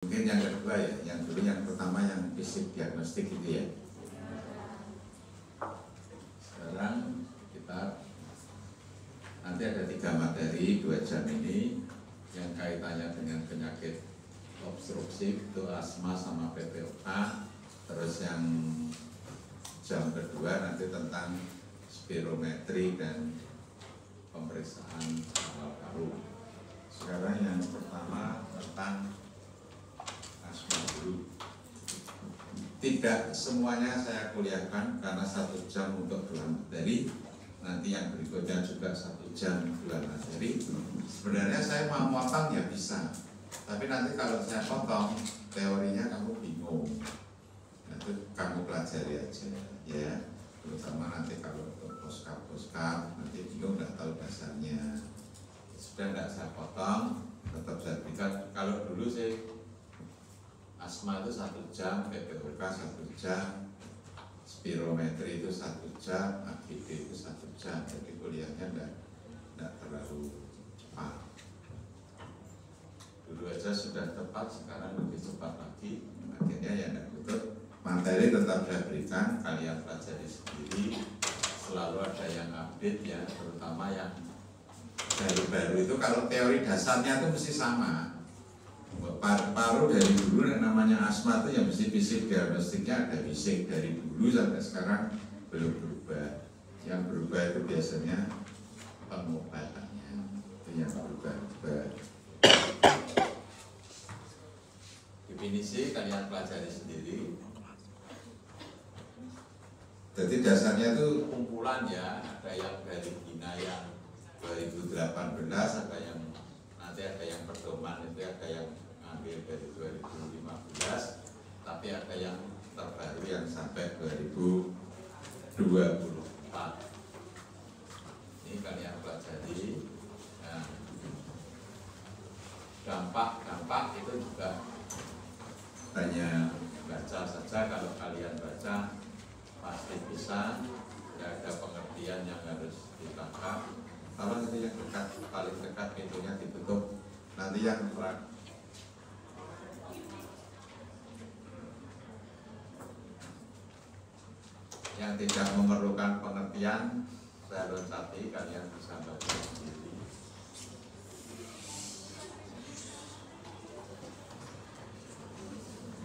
Mungkin yang kedua ya, yang dulu yang pertama yang fisik diagnostik itu ya. Sekarang kita nanti ada 3 materi 2 jam ini yang kaitannya dengan penyakit obstruktif itu asma sama PPOK. Terus yang jam kedua nanti tentang spirometri dan pemeriksaan awal paru. Sekarang yang pertama tentang asma dulu. Tidak semuanya saya kuliahkan karena 1 jam untuk 2 materi. Nanti yang berikutnya juga 1 jam 2 materi. Sebenarnya saya mau potong ya bisa, tapi nanti kalau saya potong teorinya kamu bingung. Nanti kamu pelajari aja ya. Terutama nanti kalau untuk poskap nanti bingung nggak tahu dasarnya. Sudah nggak saya potong, tetap saya berikan. Kalau dulu sih asma itu 1 jam, PPOK 1 jam, spirometri itu 1 jam, AGD itu 1 jam. Jadi kuliahnya enggak terlalu cepat. Dulu aja sudah tepat, sekarang lebih cepat lagi. Akhirnya ya enggak betul. Materi tetap saya berikan, kalian pelajari sendiri. Selalu ada yang update ya, terutama yang baru-baru itu. Kalau teori dasarnya itu mesti sama. Paru dari dulu yang namanya asma itu ya mesti fisik diagnostiknya ada fisik dari dulu sampai sekarang belum berubah. Yang berubah itu biasanya pengobatannya itu yang berubah. Definisi kalian pelajari sendiri. Jadi dasarnya itu kumpulan ya, ada yang dari Bina yang 2018, ada yang nanti ada yang pedoman itu ada yang ambil dari 2015, tapi ada yang terbaru yang sampai 2024. Ini kalian pelajari. Nah, dampak itu juga hanya baca saja. Kalau kalian baca pasti bisa, tidak ada pengertian yang harus ditangkap. Kalau nanti yang dekat, paling dekat pintunya ditutup, nanti yang terang. Yang tidak memerlukan pengertian, saya loncati, kalian bisa baca sendiri.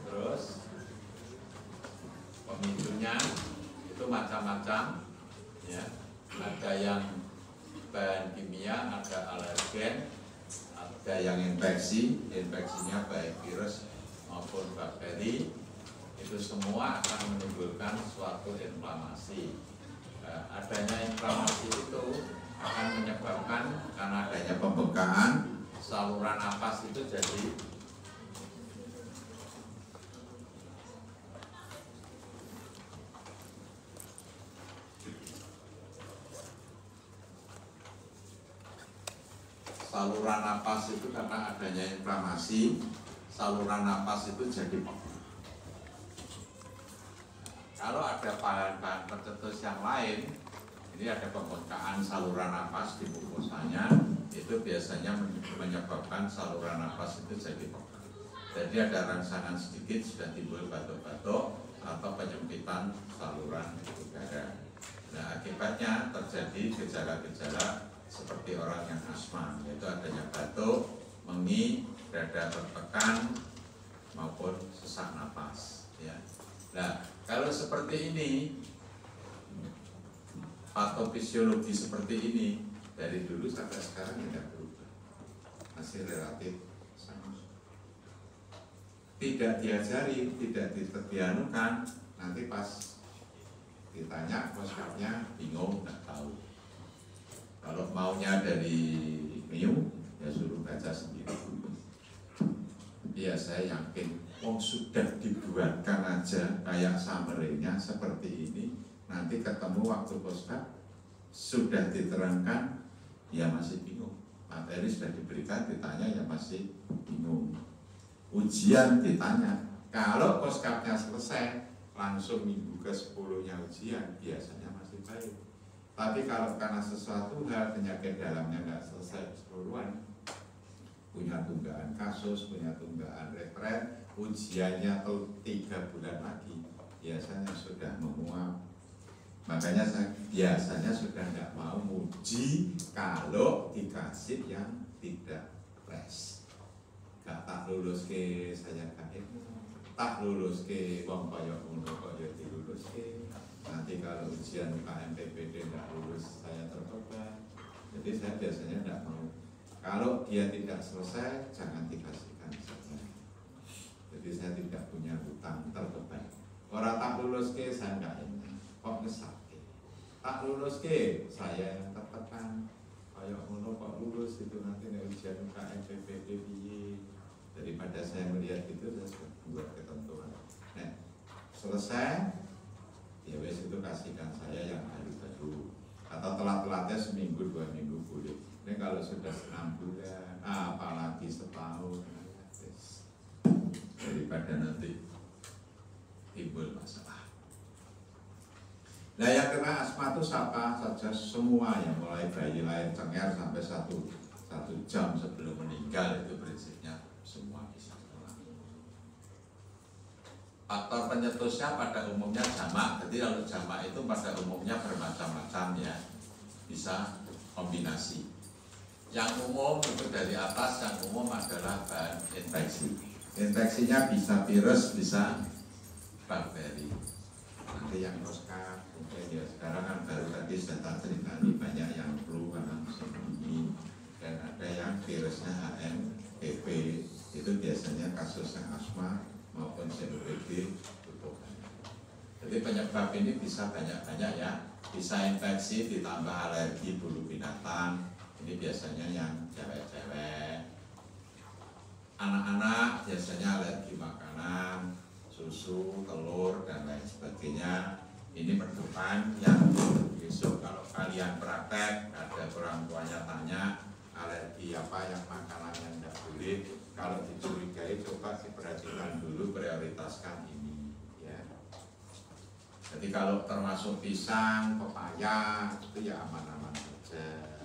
Terus pemicunya itu macam-macam, ya. Ada yang bahan kimia, ada alergen, ada yang infeksi, infeksinya baik virus maupun bakteri. Itu semua akan menimbulkan suatu inflamasi. Adanya inflamasi itu akan menyebabkan, karena adanya pembekaan, saluran napas itu jadi saluran napas itu karena adanya inflamasi, saluran napas itu jadi kalau ada bahan-bahan tercetus yang lain, ini ada pembekaan saluran napas di mukosanya, itu biasanya menyebabkan saluran napas itu jadi pekak. Jadi ada rangsangan sedikit sudah timbul batuk-batuk atau penyempitan saluran udara. Nah, akibatnya terjadi gejala-gejala seperti orang yang asma, yaitu adanya batuk, mengi, dada tertekan maupun sesak napas. Ya. Nah, kalau seperti ini, patofisiologi seperti ini dari dulu sampai sekarang tidak berubah, masih relatif sama. Tidak diajari, tidak diterbianukan, nanti pas ditanya poskapnya bingung, nggak tahu. Kalau maunya dari MIU, ya suruh baca sendiri. Ya saya yakin, sudah dibuatkan aja kayak summary-nya seperti ini. Nanti ketemu waktu poskap sudah diterangkan, ya masih bingung. Materi sudah diberikan, ditanya ya masih bingung. Ujian ditanya, kalau poskapnya selesai langsung minggu ke-10-nya ujian, biasanya masih baik. Tapi kalau karena sesuatu hal penyakit dalamnya nggak selesai keseluruhan, punya tunggakan kasus, punya tunggakan referen, ujiannya 3 bulan lagi, biasanya sudah menguap. Makanya saya biasanya sudah tidak mau uji kalau dikasih yang tidak fresh. Gak tak lulus ke saya kaget, tak lulus ke wong kaya ngono kaya dilulus ke. Nanti kalau ujian UKM PPD tidak lulus saya tertobat. Jadi saya biasanya tidak mau. Kalau dia tidak selesai jangan dikasihkan saja. Jadi saya tidak punya hutang terbeban. Orang tak lulus ke saya tidak enak. Kok ngesake? Tak lulus ke saya yang tertekan. Kayak ngono kok lulus itu nanti nek ujian UKM PPD piye. Daripada saya melihat itu saya sudah buat ketentuan. Nah, selesai ya wes itu kasihkan saya yang baru-baru. Atau telat-telatnya seminggu 2 minggu boleh. Ini kalau sudah 6 bulan, apalagi setahun, daripada nanti timbul masalah. Nah yang kena asma itu siapa saja semua yang mulai bayi lahir cengar sampai satu jam sebelum meninggal itu prinsipnya semua bisa kena. Faktor penyetusnya pada umumnya jamak. Jadi kalau jamak itu pada umumnya bermacam-macam ya, bisa kombinasi. Yang umum itu dari atas, yang umum adalah bahan infeksi. Infeksinya bisa virus, bisa bakteri. Nanti yang roska, mungkin ya sekarang kan baru tadi sudah tak ceritani banyak yang flu karena musim ini, dan ada yang virusnya HMPV. Itu biasanya kasusnya asma maupun COPD. Jadi penyebab ini bisa banyak-banyak ya, bisa infeksi ditambah alergi bulu binatang. Ini biasanya yang cewek-cewek. Anak-anak biasanya alergi makanan, susu, telur, dan lain sebagainya. Ini pedoman yang besok kalau kalian praktek, ada orang tuanya tanya alergi apa yang makanan yang tidak boleh. Kalau dicurigai coba diperhatikan dulu, prioritaskan ini ya. Jadi kalau termasuk pisang, pepaya itu ya aman-aman saja.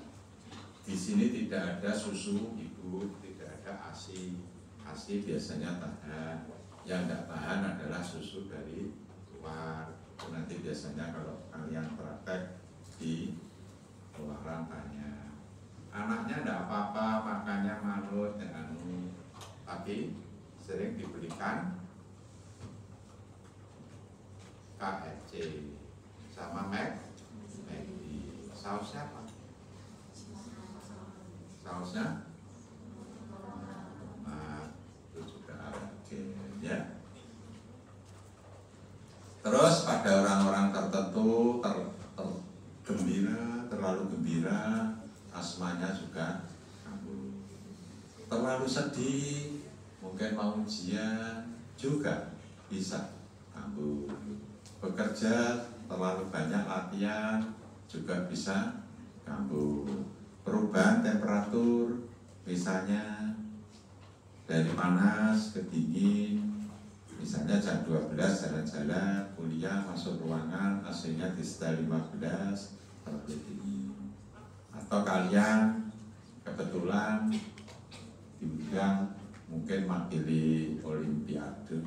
Di sini tidak ada susu ibu, tidak ada ASI. ASI biasanya tahan. Yang tidak tahan adalah susu dari luar. Itu nanti biasanya kalau kalian praktek di luaran tanya. Anaknya tidak apa-apa, makannya manut dengan tapi sering diberikan KFC sama McD. Sausnya apa? Sausnya? Nah, itu juga alergen ya. Terus pada orang-orang tertentu gembira, terlalu gembira, asmanya juga kambuh. Terlalu sedih, mungkin mau ujian juga bisa kambuh. Bekerja terlalu banyak latihan juga bisa kambuh. Perubahan temperatur misalnya dari panas ke dingin, misalnya jam 12 jalan-jalan, kuliah masuk ruangan AC-nya di setel 15 terlalu dingin. Atau kalian kebetulan diundang mungkin makili olimpiade,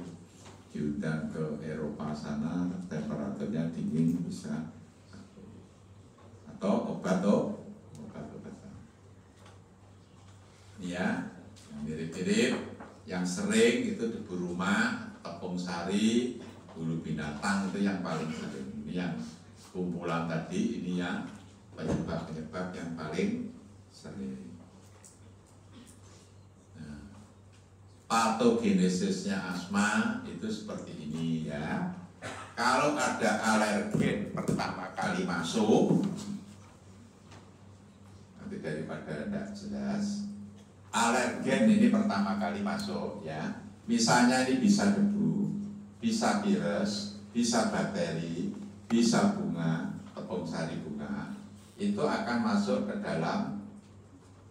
diundang ke Eropa sana, temperaturnya dingin bisa. Atau obat-obatan ya, mirip-mirip yang sering itu debu rumah, tepung sari, bulu binatang itu yang paling sering. Ini yang kumpulan tadi, ini yang penyebab-penyebab yang paling sering. Nah, patogenesisnya asma itu seperti ini ya. Kalau ada alergen pertama kali masuk, nanti daripada tidak jelas, alergen ini pertama kali masuk ya. Misalnya ini bisa debu, bisa virus, bisa bakteri, bisa bunga, tepung sari bunga. Itu akan masuk ke dalam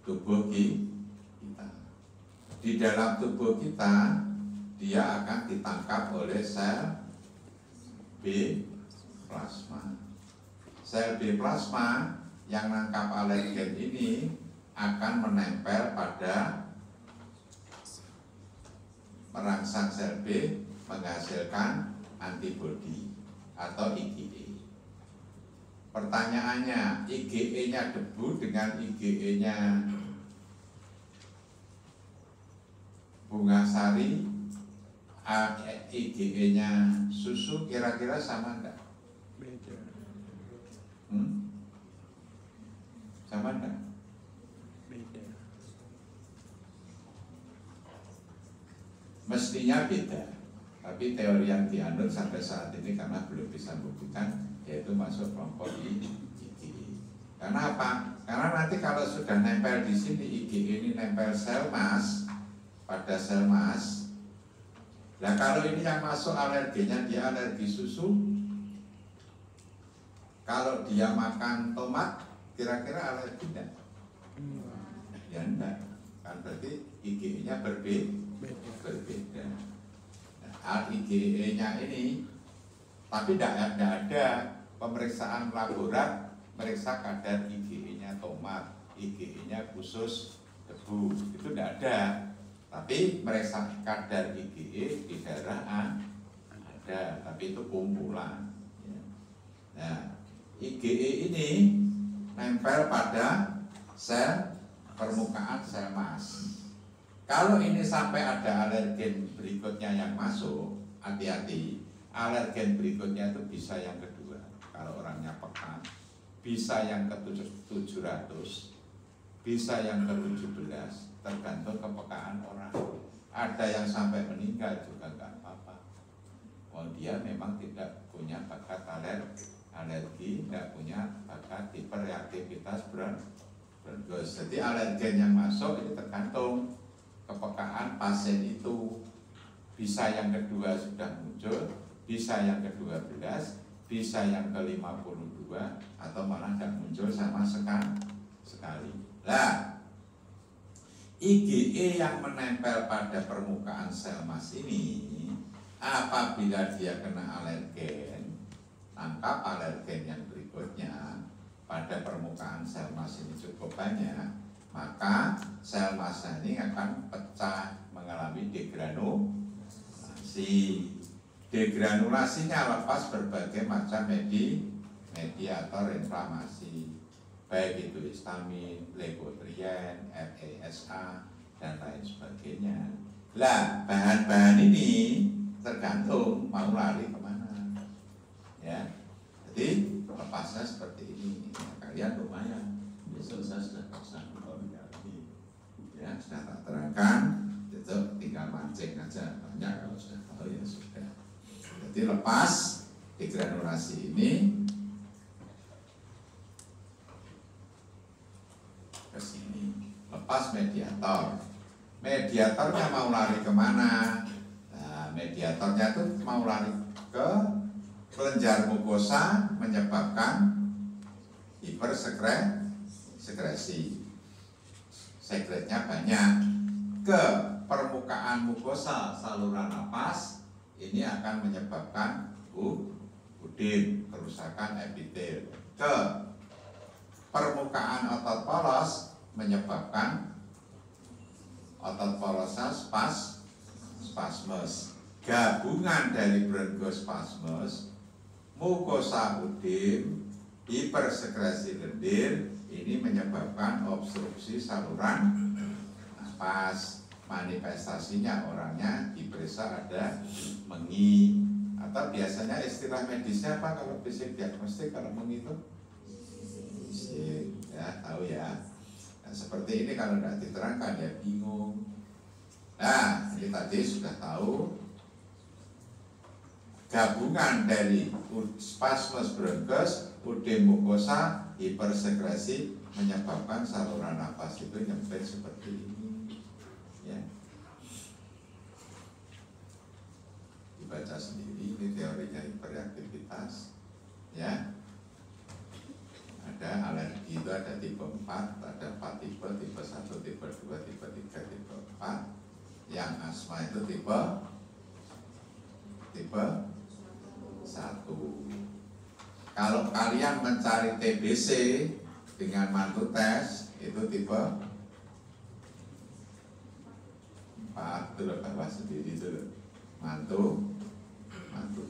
tubuh kita. Di dalam tubuh kita, dia akan ditangkap oleh sel B plasma. Sel B plasma yang nangkap alergen ini akan menempel pada merangsang sel B menghasilkan antibodi atau IgE. Pertanyaannya, IgE-nya debu dengan IgE-nya bunga sari, IgE-nya susu kira-kira sama enggak? Beda. Sama enggak? Beda. Mestinya beda. Tapi teori yang dianut sampai saat ini karena belum bisa membuktikan, yaitu masuk kelompok IgE. Karena apa? Karena nanti kalau sudah nempel di sini, IgE ini nempel sel mas, pada sel mas. Nah kalau ini yang masuk alerginya dia alergi susu, kalau dia makan tomat, kira-kira alergi enggak? Ya enggak. Kan berarti IgE-nya berbeda. IgE-nya ini, tapi tidak ada pemeriksaan laborat meriksa kadar IgE-nya tomat, IgE-nya khusus debu, itu tidak ada. Tapi meriksa kadar IgE di darah ada, tapi itu kumpulan. Nah, IgE ini nempel pada sel permukaan sel mas. Kalau ini sampai ada alergen berikutnya yang masuk, hati-hati. Alergen berikutnya itu bisa yang kedua. Kalau orangnya peka, bisa yang ke-700, bisa yang ke-17, tergantung kepekaan orang. Ada yang sampai meninggal juga nggak apa-apa. Oh, dia memang tidak punya bakat alergi, tidak punya bakat hiperaktivitas bronchos. Jadi alergen yang masuk itu tergantung kepekaan pasien itu. Bisa yang kedua sudah muncul, bisa yang ke-12, bisa yang ke-52, atau malah tidak muncul sama sekali. Nah, IgE yang menempel pada permukaan sel mas ini, apabila dia kena alergen, tangkap alergen yang berikutnya pada permukaan sel mas ini cukup banyak, maka sel massa ini akan pecah, mengalami degranulasi. Degranulasinya lepas berbagai macam mediator inflamasi, baik itu histamin, leukotriene, RASA, dan lain sebagainya. Lah, bahan-bahan ini tergantung mau lari kemana, ya. Jadi lepasnya seperti ini. Ya, kalian lumayan. Besok saya sudah pesan ya, sudah tak terangkan, itu tinggal mancing aja. Banyak kalau sudah tahu ya sudah. Jadi lepas degranulasi ini ke sini, lepas mediator. Mediatornya mau lari kemana? Nah, mediatornya itu mau lari ke kelenjar mukosa, menyebabkan hipersekresi. Sekretnya banyak ke permukaan mukosa saluran napas, ini akan menyebabkan udin, kerusakan epitel. Ke permukaan otot polos menyebabkan otot polosnya spasmus. Gabungan dari bronchospasmus, mukosa udin, hipersekresi lendir, ini menyebabkan obstruksi saluran napas. Manifestasinya orangnya diperiksa ada mengi, atau biasanya istilah medisnya apa kalau fisik diagnostik kalau mengi itu? Fisik, ya tahu ya. Nah, seperti ini kalau tidak diterangkan ya bingung. Nah, ini tadi sudah tahu gabungan dari spasmus bronchus, udem mukosa, hipersekresi menyebabkan saluran napas itu nyempil seperti ini. Ya. Dibaca sendiri, ini teorinya hiperaktivitas. Ya. Ada alergi itu ada tipe 4, ada 4 tipe 1, tipe 2, tipe 3, tipe 4. Yang asma itu tipe 1. Kalau kalian mencari TBC dengan mantu tes itu tipe 4 itu bawah sendiri itu mantu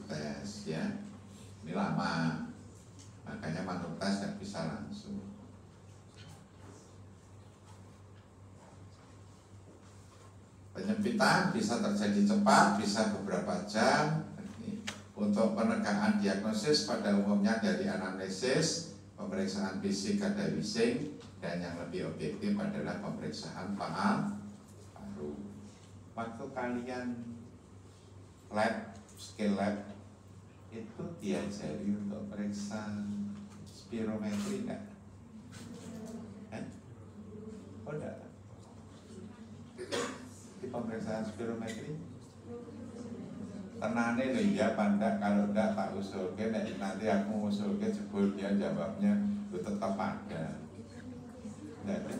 tes ya. Ini lama, makanya mantu tes nggak bisa langsung. Penyempitan bisa terjadi cepat, bisa beberapa jam. Untuk penegakan diagnosis pada umumnya dari anamnesis, pemeriksaan fisik ada Wissing, dan yang lebih objektif adalah pemeriksaan paru. Waktu kalian lab, skill lab, itu diajari untuk periksa spirometri enggak? Oh enggak? Di pemeriksaan spirometri? Tenane lho iya apa enggak, kalau enggak tak usulke, nanti aku usulke jebul dia jawabnya itu tetap ada. Enggak ada?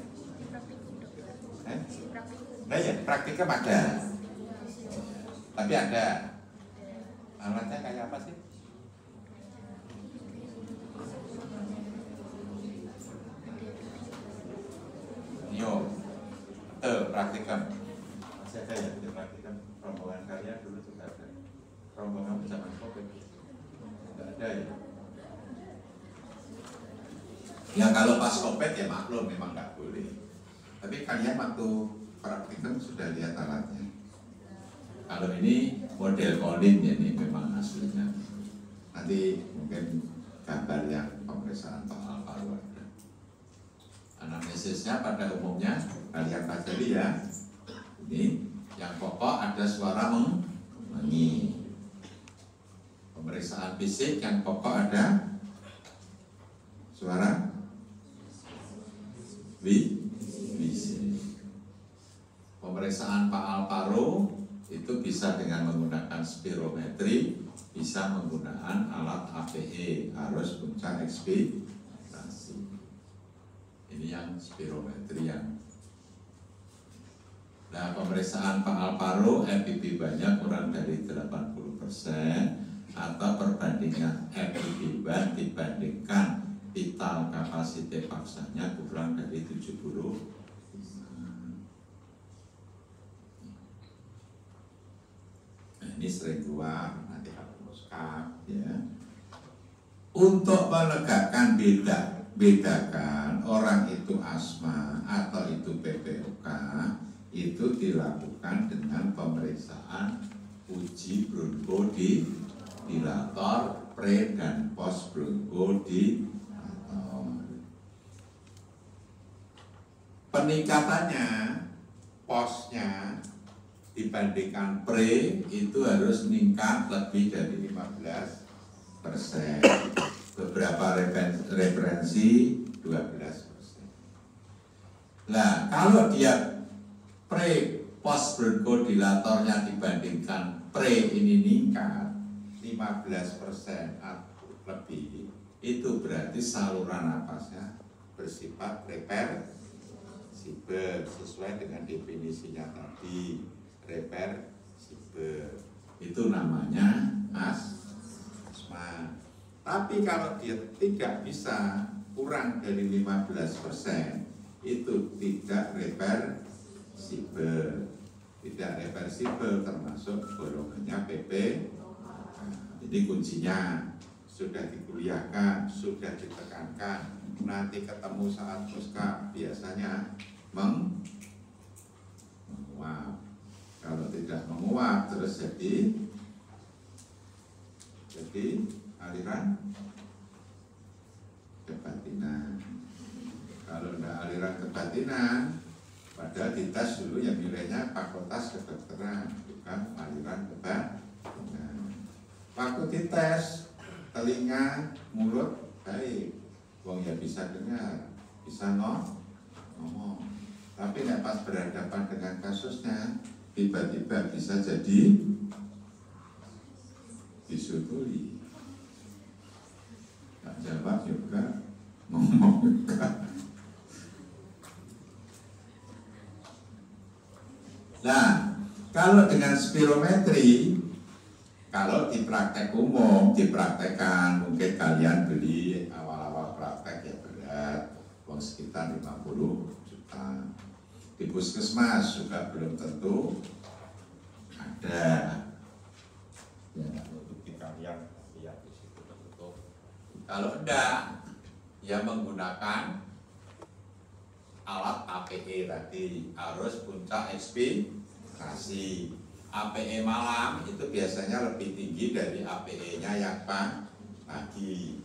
Nah ya, praktiknya ada. Tapi ada. Alatnya kayak apa sih? Yo, praktikum. Masih ada ya di praktikum rombongan kalian dulu juga ada. Rombongan zaman COVID nggak ada ya? Ya kalau pas COVID ya maklum memang nggak boleh. Tapi kalian waktu praktikum sudah lihat alatnya. Kalau ini model Colin ya, ini memang aslinya. Nanti mungkin gambar yang pemeriksaan paru ada. Anamnesisnya pada umumnya kalian pelajari ya. Ini yang pokok ada suara mengi. Pemeriksaan fisik yang pokok ada suara bising. Pemeriksaan paru itu bisa dengan menggunakan spirometri, bisa menggunakan alat APE, arus puncak ekspektasi. Ini yang spirometri yang. Nah, pemeriksaan paru FEV banyak kurang dari 80%. Atau perbandingan FEV1 dibandingkan vital kapasitas paksanya kurang dari 70. Nah, ini sering keluar nanti hapuskan ya. Untuk menegakkan bedakan orang itu asma atau itu PPOK itu dilakukan dengan pemeriksaan uji bronchodilator pre dan post bronchodilator. Peningkatannya postnya dibandingkan pre itu harus meningkat lebih dari 15%. Beberapa referensi 12%. Nah, kalau dia pre post bronchodilatornya dibandingkan pre ini meningkat 15% atau lebih, itu berarti saluran napasnya bersifat reversibel sesuai dengan definisinya tadi, reversibel. Itu namanya asma. Tapi kalau dia tidak bisa kurang dari 15%, itu tidak reversibel. Tidak reversibel termasuk golongannya PP. Jadi kuncinya sudah dikuliahkan, sudah ditekankan. Nanti ketemu saat puska biasanya menguap. Kalau tidak menguap terus jadi aliran kebatinan. Kalau tidak aliran kebatinan, padahal dites dulu yang nilainya fakultas kedokteran, bukan aliran kebatinan. Waktu dites telinga, mulut baik, wong ya bisa dengar, bisa ngomong. Tapi nek pas berhadapan dengan kasusnya, tiba-tiba bisa jadi disutuli. Tak jawab juga, ngomong juga. Nah, kalau dengan spirometri, kalau di praktek umum, dipraktekkan, mungkin kalian beli awal-awal praktek ya berat, uang sekitar 50 juta. Di puskesmas juga belum tentu ada. Ya, untuk kalian lihat di situ tertutup. Kalau enggak, ya menggunakan alat APE tadi, arus puncak ekspektasi. APE malam itu biasanya lebih tinggi dari APE-nya yang pagi.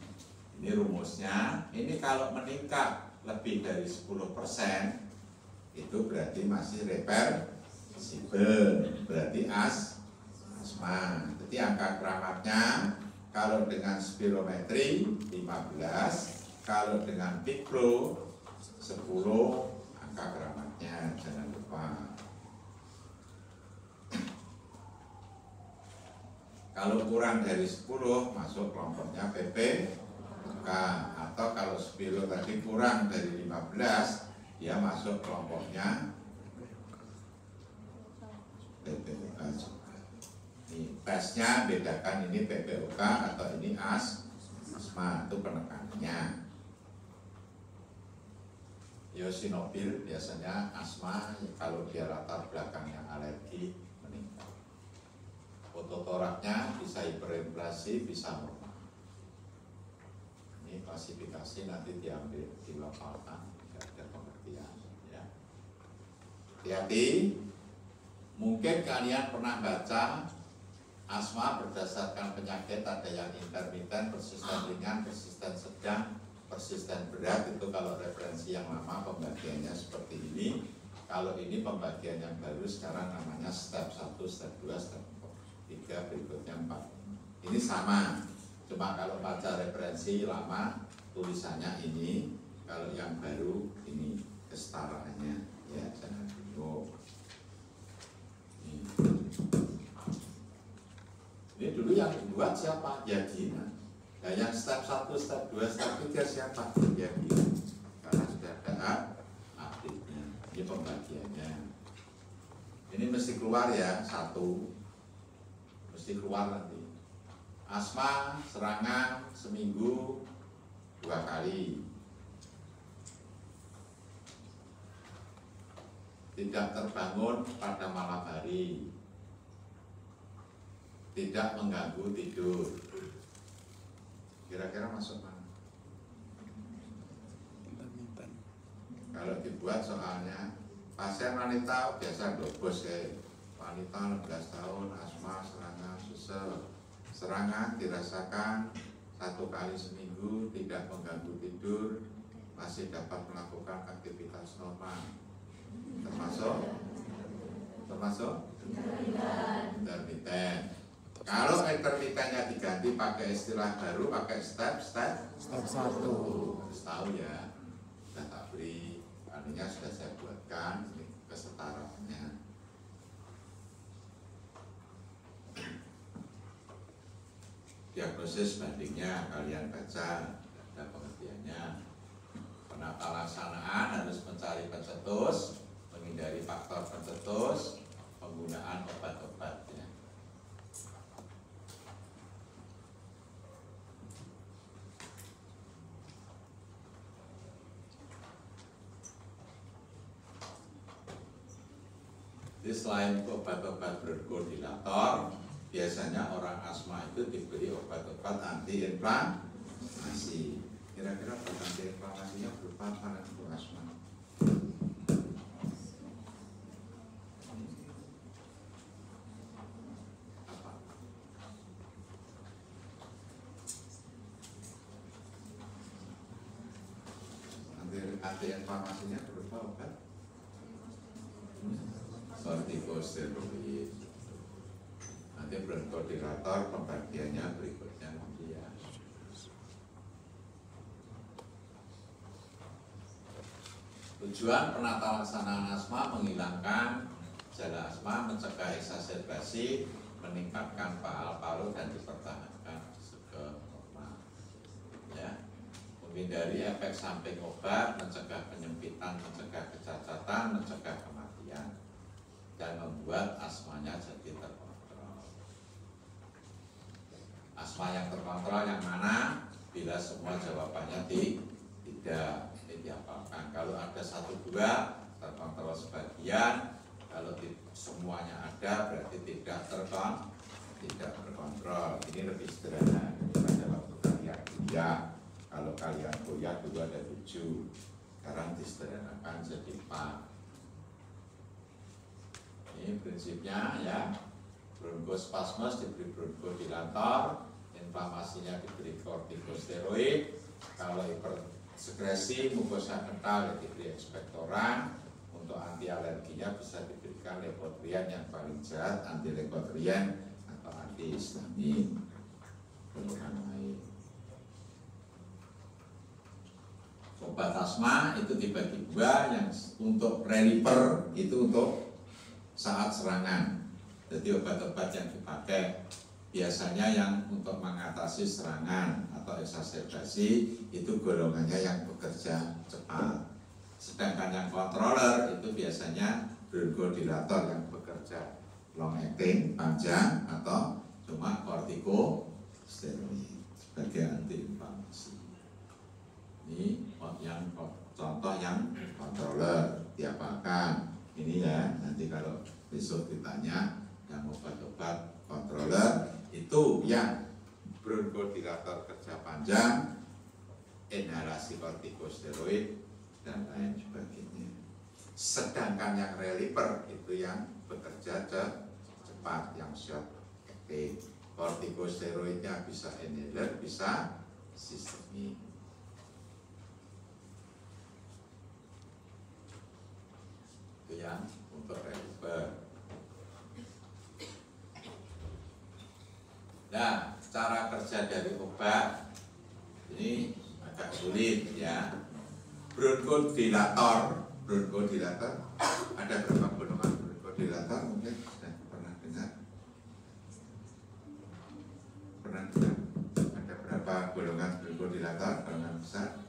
Ini rumusnya. Ini kalau meningkat lebih dari 10%, itu berarti masih reversibel, berarti asma. Jadi angka keramatnya kalau dengan spirometri 15, kalau dengan pikro 10 angka keramatnya, jangan lupa. Kalau kurang dari 10 masuk kelompoknya PPOK, atau kalau spiro tadi kurang dari 15 dia masuk kelompoknya PPOK juga. Ini tesnya bedakan, ini PPOK atau ini asma, itu penekanannya. Eosinophil biasanya asma, kalau dia latar belakangnya alergi meningkat. Fototoraknya bisa hiperinflasi, bisa normal. Ini klasifikasi nanti diambil dilapalkan, tidak ada pengertian. Ya. Hati-hati, mungkin kalian pernah baca asma berdasarkan penyakit, ada yang intermiten, persisten ringan, persisten sedang, persisten berat. Itu kalau referensi yang lama pembagiannya seperti ini. Kalau ini pembagian yang baru sekarang namanya step 1, step 2, step 3, berikutnya 4. Ini sama, cuma kalau baca referensi lama tulisannya ini, kalau yang baru ini kesetaraannya, ya jangan bingung. Ini dulu yang buat siapa? Ya Gina. Nah, yang step 1, step 2, step 3 siapa? Ya Gina. Karena sudah ada aktifnya. Ini pembagiannya. Ini mesti keluar ya, 1. Mesti keluar nanti. Asma serangan seminggu 2 kali. Tidak terbangun pada malam hari. Tidak mengganggu tidur. Kira-kira masuk mana? Kalau dibuat soalnya pasien wanita biasa dobos ya. Wanita 16 tahun, asma, serangan, susah. Serangan dirasakan 1 kali seminggu, tidak mengganggu tidur, masih dapat melakukan aktivitas normal. Termasuk intermiten. Kalau intermitennya diganti pakai istilah baru, pakai step 1. Harus tahu ya. Sudah tak beri, artinya sudah saya buatkan kesetaraannya. Diagnosis bandingnya kalian baca, ada pengertiannya. Penata laksanaan harus mencari pencetus, menghindari faktor pencetus, penggunaan obat-obatnya. Jadi selain obat-obat bronchodilator, biasanya orang asma itu diberi obat-obat antiinflamasi. Kira-kira obat antiinflamasinya berupa apa untuk asma? Apa? Antiinflamasinya berupa obat kortikosteroid. Nanti bronchodilator pembagiannya berikutnya nanti ya. Tujuan penata laksanaan asma menghilangkan gejala asma, mencegah eksaserbasi, meningkatkan paru dan dipertahankan ke normal. Ya, menghindari efek samping obat, mencegah penyempitan, mencegah kecacatan, mencegah kematian, dan membuat asmanya jadi terkontrol. Asma yang terkontrol yang mana? Bila semua jawabannya tidak dihafalkan. Kalau ada 1, 2 terkontrol atau sebagian. Kalau semuanya ada berarti tidak terkontrol. Ini lebih sederhana daripada waktu kalian kuliah. Kalau kalian kuliah dulu ada 7, sekarang disederhanakan jadi 4. Ini prinsipnya ya. Bronkospasmus diberi bronkodilator, inflamasinya diberi kortikosteroid. Kalau hipersekresi mukosa kental diberi ekspektoran. Untuk anti alerginya bisa diberikan levotrian yang paling jahat, anti levotrian atau anti histamin. Golongan lain. Obat asma itu dibagi 2, yang untuk reliever itu untuk saat serangan. Jadi obat-obat yang dipakai biasanya yang untuk mengatasi serangan atau exacerbasi itu golongannya yang bekerja cepat. Sedangkan yang controller itu biasanya bronkodilator yang bekerja long acting, panjang, atau cuma kortikosteroid sebagai anti-inflamasi. Ini yang contoh yang controller diapakan. Ini ya, nanti kalau besok ditanya yang obat-obat controller itu yang bronkodilator kerja panjang, inhalasi kortikosteroid dan lain sebagainya. Sedangkan yang reliever itu yang bekerja cepat, yang short acting. Kortikosteroidnya bisa inhaler, bisa sistemik. Itu yang untuk reliever. Nah, cara kerja dari obat ini agak sulit ya. Bronkodilator ada berapa golongan bronkodilator? Mungkin sudah pernah dengar. Ada berapa golongan bronkodilator? Golongan besar.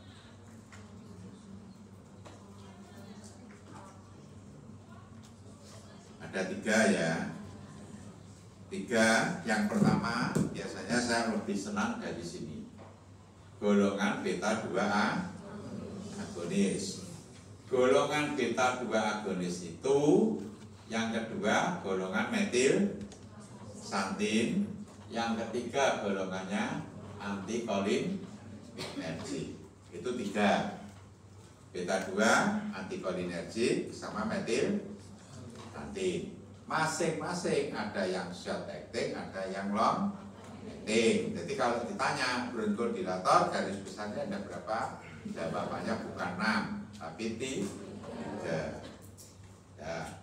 Ada 3 ya. 3, yang pertama biasanya saya lebih senang dari sini. Golongan beta 2 agonis. Golongan beta 2 agonis itu yang kedua golongan metil santin, yang ketiga golongannya antikolinergik. Itu 3. Beta 2 antikolinergik sama metil santin. Masing-masing ada yang short acting, ada yang long acting. Jadi kalau ditanya bronkodilator garis besarnya ada berapa? Jawabannya bukan 6, tapi 3. Ya.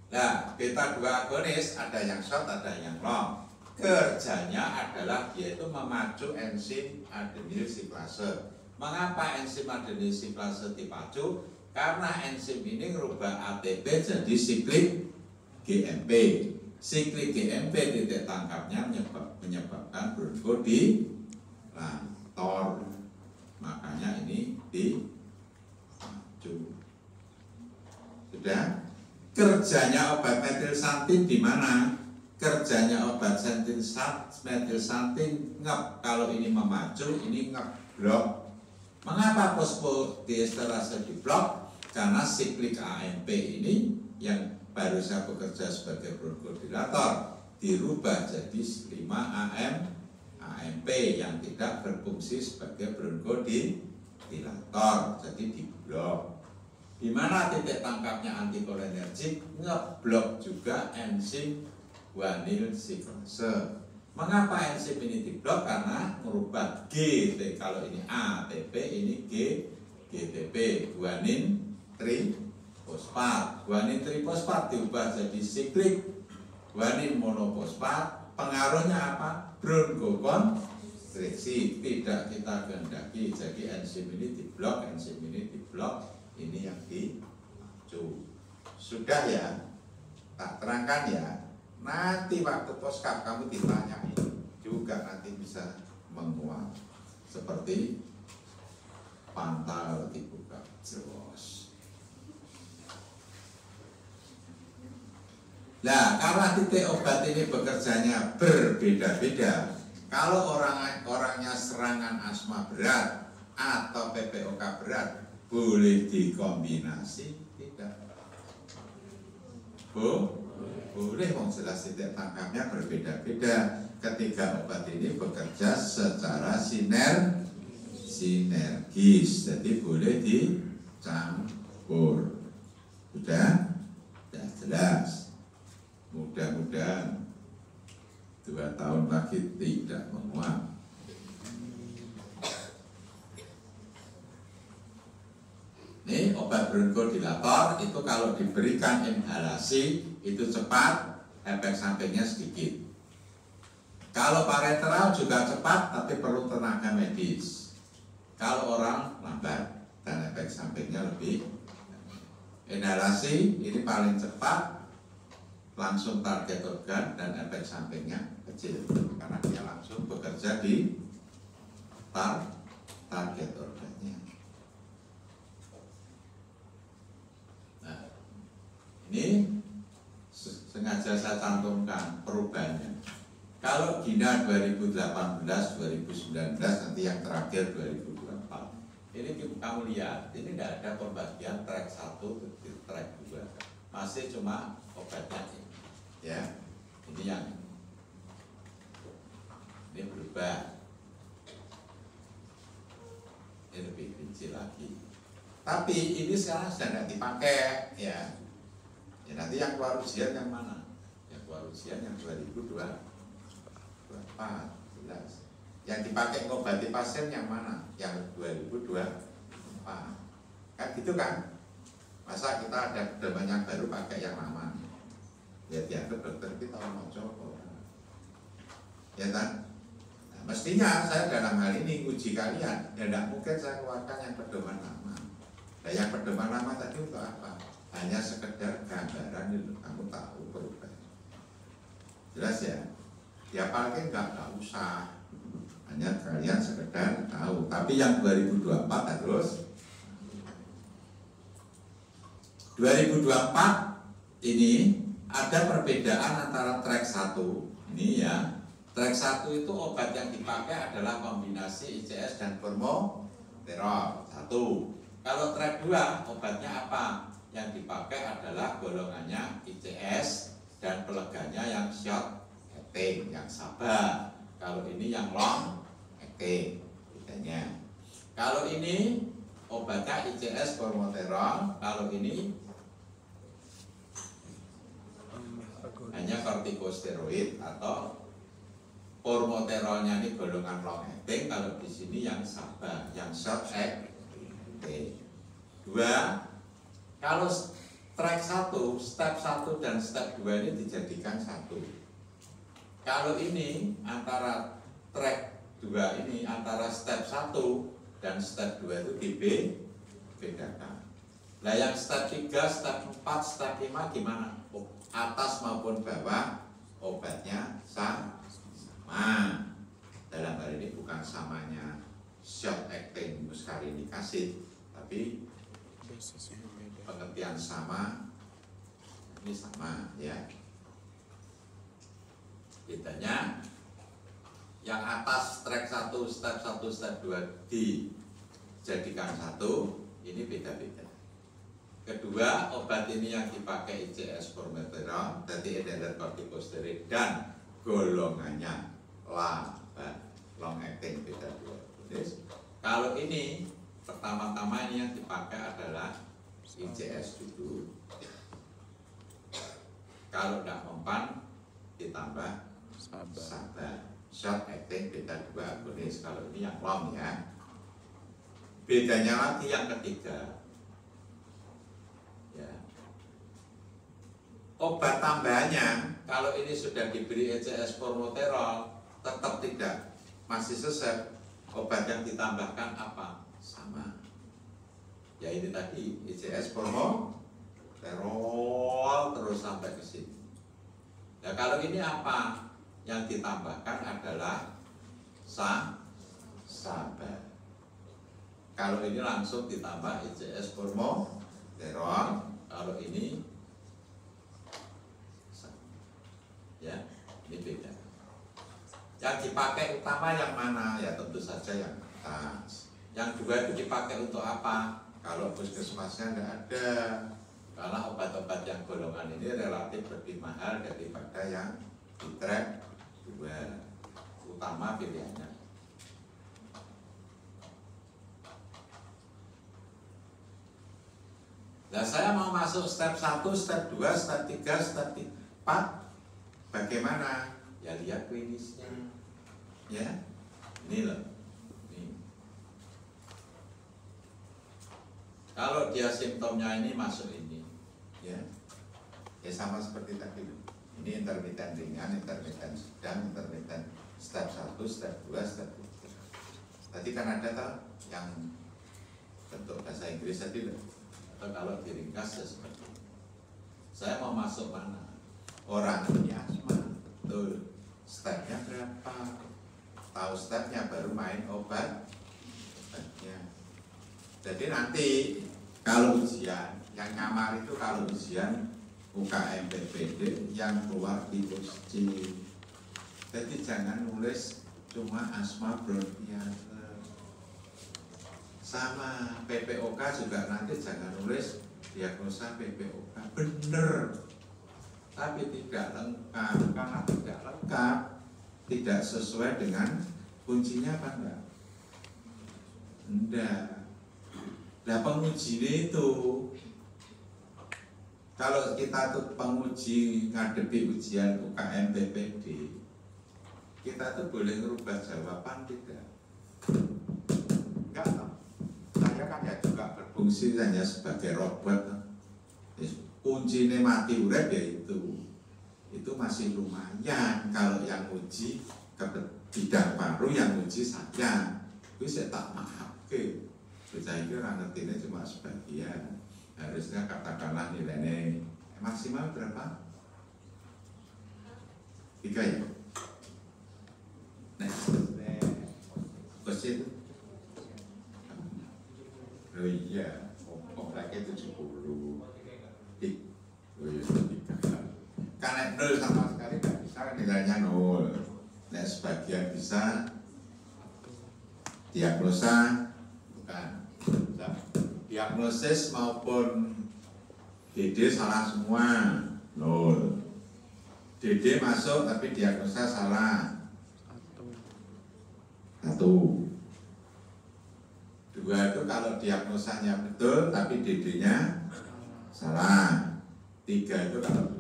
Nah, beta 2 agonis ada yang short, ada yang long. Kerjanya adalah dia itu memacu enzim adenyl siklase. Mengapa enzim adenyl siklase dipacu? Karena enzim ini merubah ATP jadi siklik GMP. Siklik GMP titik tangkapnya menyebabkan bronkodilator. Makanya ini dipacu. Sudah? Kerjanya obat metilsantin di mana? Kerjanya obat metilsantin ngep. Kalau ini memacu, ini ngeblok. Mengapa fosfodiesterase diblok? Karena siklik AMP ini yang baru saya bekerja sebagai bronkodilator dirubah jadi 5 AMP yang tidak berfungsi sebagai bronkodilator, jadi diblok. Di mana titik tangkapnya antikolinergik? Ngeblok juga enzim guanil siklase. Mengapa enzim ini diblok? Karena merubah G, kalau ini ATP, ini GTP, guanin trifosfat. Guanin trifosfat diubah jadi siklik guanin monofosfat. Pengaruhnya apa? Bronkokonstriksi. Tidak kita kehendaki. Jadi enzim ini diblok, ini yang dipacu. Sudah ya? Tak terangkan ya? Nanti waktu poskap kamu ditanya juga, nanti bisa menguat seperti pantal dibuka jeros. Nah, karena titik obat ini bekerjanya berbeda-beda. Kalau orangnya serangan asma berat atau PPOK berat, Boleh dikombinasi? Tidak. Boleh, wong jelas titik tangkapnya berbeda-beda. Ketiga obat ini bekerja secara sinergis, jadi boleh dicampur. Sudah jelas. Mudah-mudahan 2 tahun lagi tidak menguap. Ini obat bronchodilator itu kalau diberikan inhalasi itu cepat, efek sampingnya sedikit. Kalau parenteral juga cepat, tapi perlu tenaga medis. Kalau orang lambat dan efek sampingnya lebih. Inhalasi ini paling cepat, langsung target organ dan efek sampingnya kecil karena dia langsung bekerja di target organnya. Nah, ini sengaja saya cantumkan perubahannya. Kalau Gina 2018-2019 nanti yang terakhir 2024, ini kamu lihat, ini tidak ada pembagian track 1 ke track 2, masih cuma obatnya ini. Ya, ini yang ini berubah, ini lebih rinci lagi. Tapi ini sekarang sudah tidak dipakai, ya. Ya nanti yang keluar ujian yang mana? Yang keluar ujian yang 2024 jelas. Yang dipakai ngobati pasien yang mana? Yang 2024. Kan gitu kan? Masa kita ada pedoman yang baru pakai yang lama? Ya dianggap dokter kita mau coba. Ya kan? Nah, mestinya saya dalam hal ini uji kalian. Ya tidak mungkin saya keluarkan yang pedoman lama. Nah yang pedoman lama tadi untuk apa? Hanya sekedar gambaran itu, kamu tahu perubahan. Jelas ya? Ya paling nggak usah. Hanya kalian sekedar tahu. Tapi yang 2024 harus. 2024 ini ada perbedaan antara track 1 ini ya. Track 1 itu obat yang dipakai adalah kombinasi ICS dan formoterol 1. Kalau track 2 obatnya apa? Yang dipakai adalah golongannya ICS dan peleganya yang short acting, yang sabar. Kalau ini yang long acting bedanya. Kalau ini obatnya ICS formoterol, kalau ini hanya kortikosteroid atau formoterolnya ini golongan long acting, kalau di sini yang sabar, yang short acting. 2. Kalau track 1, step 1 dan step 2 ini dijadikan satu. Kalau ini antara track 2 ini antara step 1 dan step 2 itu dibedakan. Nah yang step 3, step 4, step 5 gimana? Atas maupun bawah obatnya sama. Dalam hal ini bukan samanya short acting muscarinic acid, tapi pengertian sama, ini sama ya. Bedanya yang atas track 1, step 1, step 2 dijadikan satu, ini beda-beda. Kedua, obat ini yang dipakai ICS formoterol, jadi adalah kortikosteroid dan golongannya lambat, long acting beda dua. Kalau ini pertama-tama ini yang dipakai adalah ICS dulu. Kalau tidak mempan ditambah sabar. Short acting beta 2 agonis. Kalau ini yang long ya. Bedanya lagi yang ketiga. Ya. Obat tambahannya kalau ini sudah diberi ICS formoterol tetap tidak, masih sesek. Obat yang ditambahkan apa? Sama. Ya ini tadi ICS formoterol terus sampai ke sini. Nah kalau ini apa? Yang ditambahkan adalah sabar. Kalau ini langsung ditambah ICS formoterol. Kalau ini ya ini beda. Yang dipakai utama yang mana? Ya tentu saja yang atas. Yang dua itu dipakai untuk apa? Kalau puskesmasnya nggak ada, karena obat-obat yang golongan ini relatif lebih mahal daripada yang di track 2, utama pilihannya. Nah, saya mau masuk step 1, step 2, step 3, step 4. Bagaimana? Ya lihat klinisnya. Ya. Ini loh. Ini. Kalau dia simptomnya ini masuk ini, ya. Ya sama seperti tadi. Ini intermittent ringan, intermittent sedang, intermittent step 1, step 2, step 3. Tadi kan ada toh yang bentuk bahasa Inggris tadi loh. Kalau diringkas ya seperti itu. Saya mau masuk mana? Orang ini asma, betul. Stepnya berapa? Tahu stepnya baru main obatnya. Jadi nanti kalau ujian, yang nyamar itu kalau ujian UKM PPD yang keluar di C. Jadi jangan nulis cuma asma bronkial. Sama PPOK juga nanti jangan nulis diagnosa PPOK bener, tapi tidak lengkap. Karena tidak lengkap, tidak sesuai dengan kuncinya apa enggak? Enggak. Nah penguji itu, kalau kita tuh penguji ngadepi ujian UKM PPD, kita tuh boleh merubah jawaban tidak? Enggak tahu. Saya kan ya juga berfungsi hanya sebagai robot. Kuncinya mati urep ya itu masih lumayan. Kalau yang uji ke bidang paru, yang uji saya itu saya tak maaf ke. Saya kira ngertinya cuma sebagian. Harusnya katakanlah nilainya maksimal berapa? 3 ya. Nah, itu. Oh iya, lagi 70. Oh iya, 3. Karena 0 sama sekali nggak bisa, nilainya 0. Nah, sebagian bisa diagnosa, bukan. Diagnosis maupun DD salah semua, 0. DD masuk tapi diagnosa salah, 1. 2 itu kalau diagnosanya betul tapi DD-nya salah. 3 itu kalau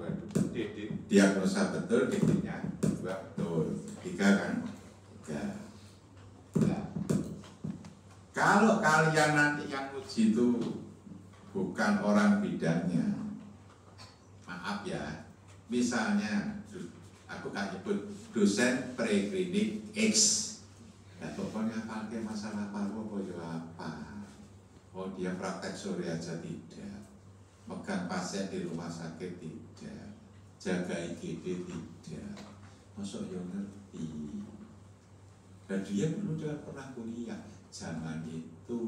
diagnosa betul, DD-nya 2 betul. 3 kan? 3. Nah, kalau kalian nanti yang uji itu bukan orang bidangnya, maaf ya, misalnya aku kan nyebut dosen preklinik X. Ya pokoknya pakai masalah paru apa? Oh dia praktek sore aja tidak, megang pasien di rumah sakit tidak, jaga IGD tidak, masuk yang ngerti. Dan dia dulu juga pernah kuliah zaman itu.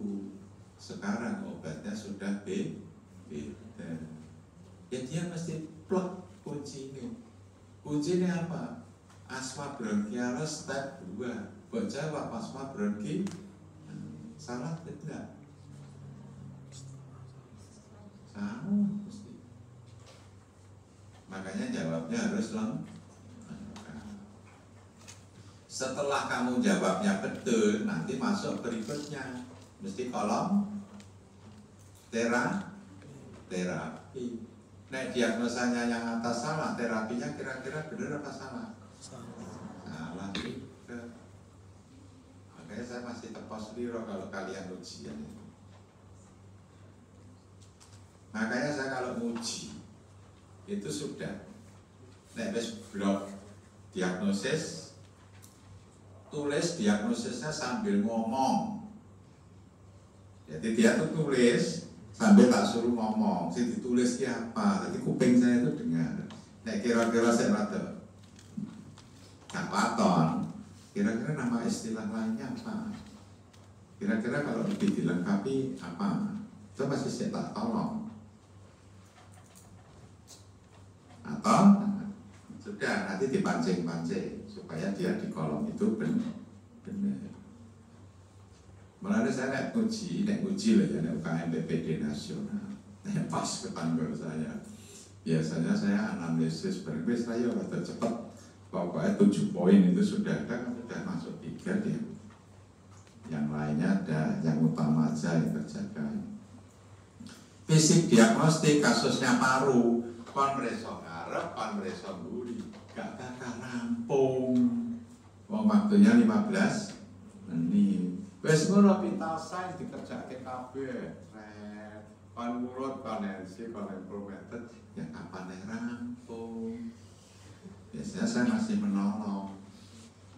Sekarang obatnya sudah beda. Ya dia mesti plot kuncinya. Kuncinya apa? Asma bronkial step 2. Buat jawab asma bronki salah tidak? Salah mesti. Makanya jawabnya harus lengkap. Setelah kamu jawabnya betul, nanti masuk berikutnya. Mesti kolom terapi. Nah diagnosanya yang atas salah, terapinya kira-kira benar apa salah? Salah juga. Makanya saya masih tepos liro kalau kalian ujian. Makanya saya kalau uji itu sudah nebes blok diagnosis, tulis diagnosisnya sambil ngomong. Jadi dia tuh tulis sambil tak suruh ngomong, sih ditulis apa? Jadi kuping saya itu dengar. Nah kira-kira saya rata gak paton. Kira-kira nama istilah lainnya apa? Kira-kira kalau lebih dilengkapi apa? Itu masih saya tak tolong. Atau sudah nanti dipancing-pancing supaya dia di kolom itu benar. Mulanya saya naik uji lah ya, naik UKM PPD nasional. Pas ke tanggal saya. Biasanya saya analisis berarti saya rada cepat. Pokoknya 7 poin itu sudah ada, sudah masuk 3 dia. Yang lainnya ada, yang utama aja yang terjaga. Fisik diagnostik kasusnya paru, kon reso ngarep, kon reso mburi, gak bakal rampung. Wong waktunya 15 menit. Wes ngono pitasan dikerjake kabeh. Kon mulut, kon NC, kon implemented, ya kapan rampung. Biasanya saya masih menolong.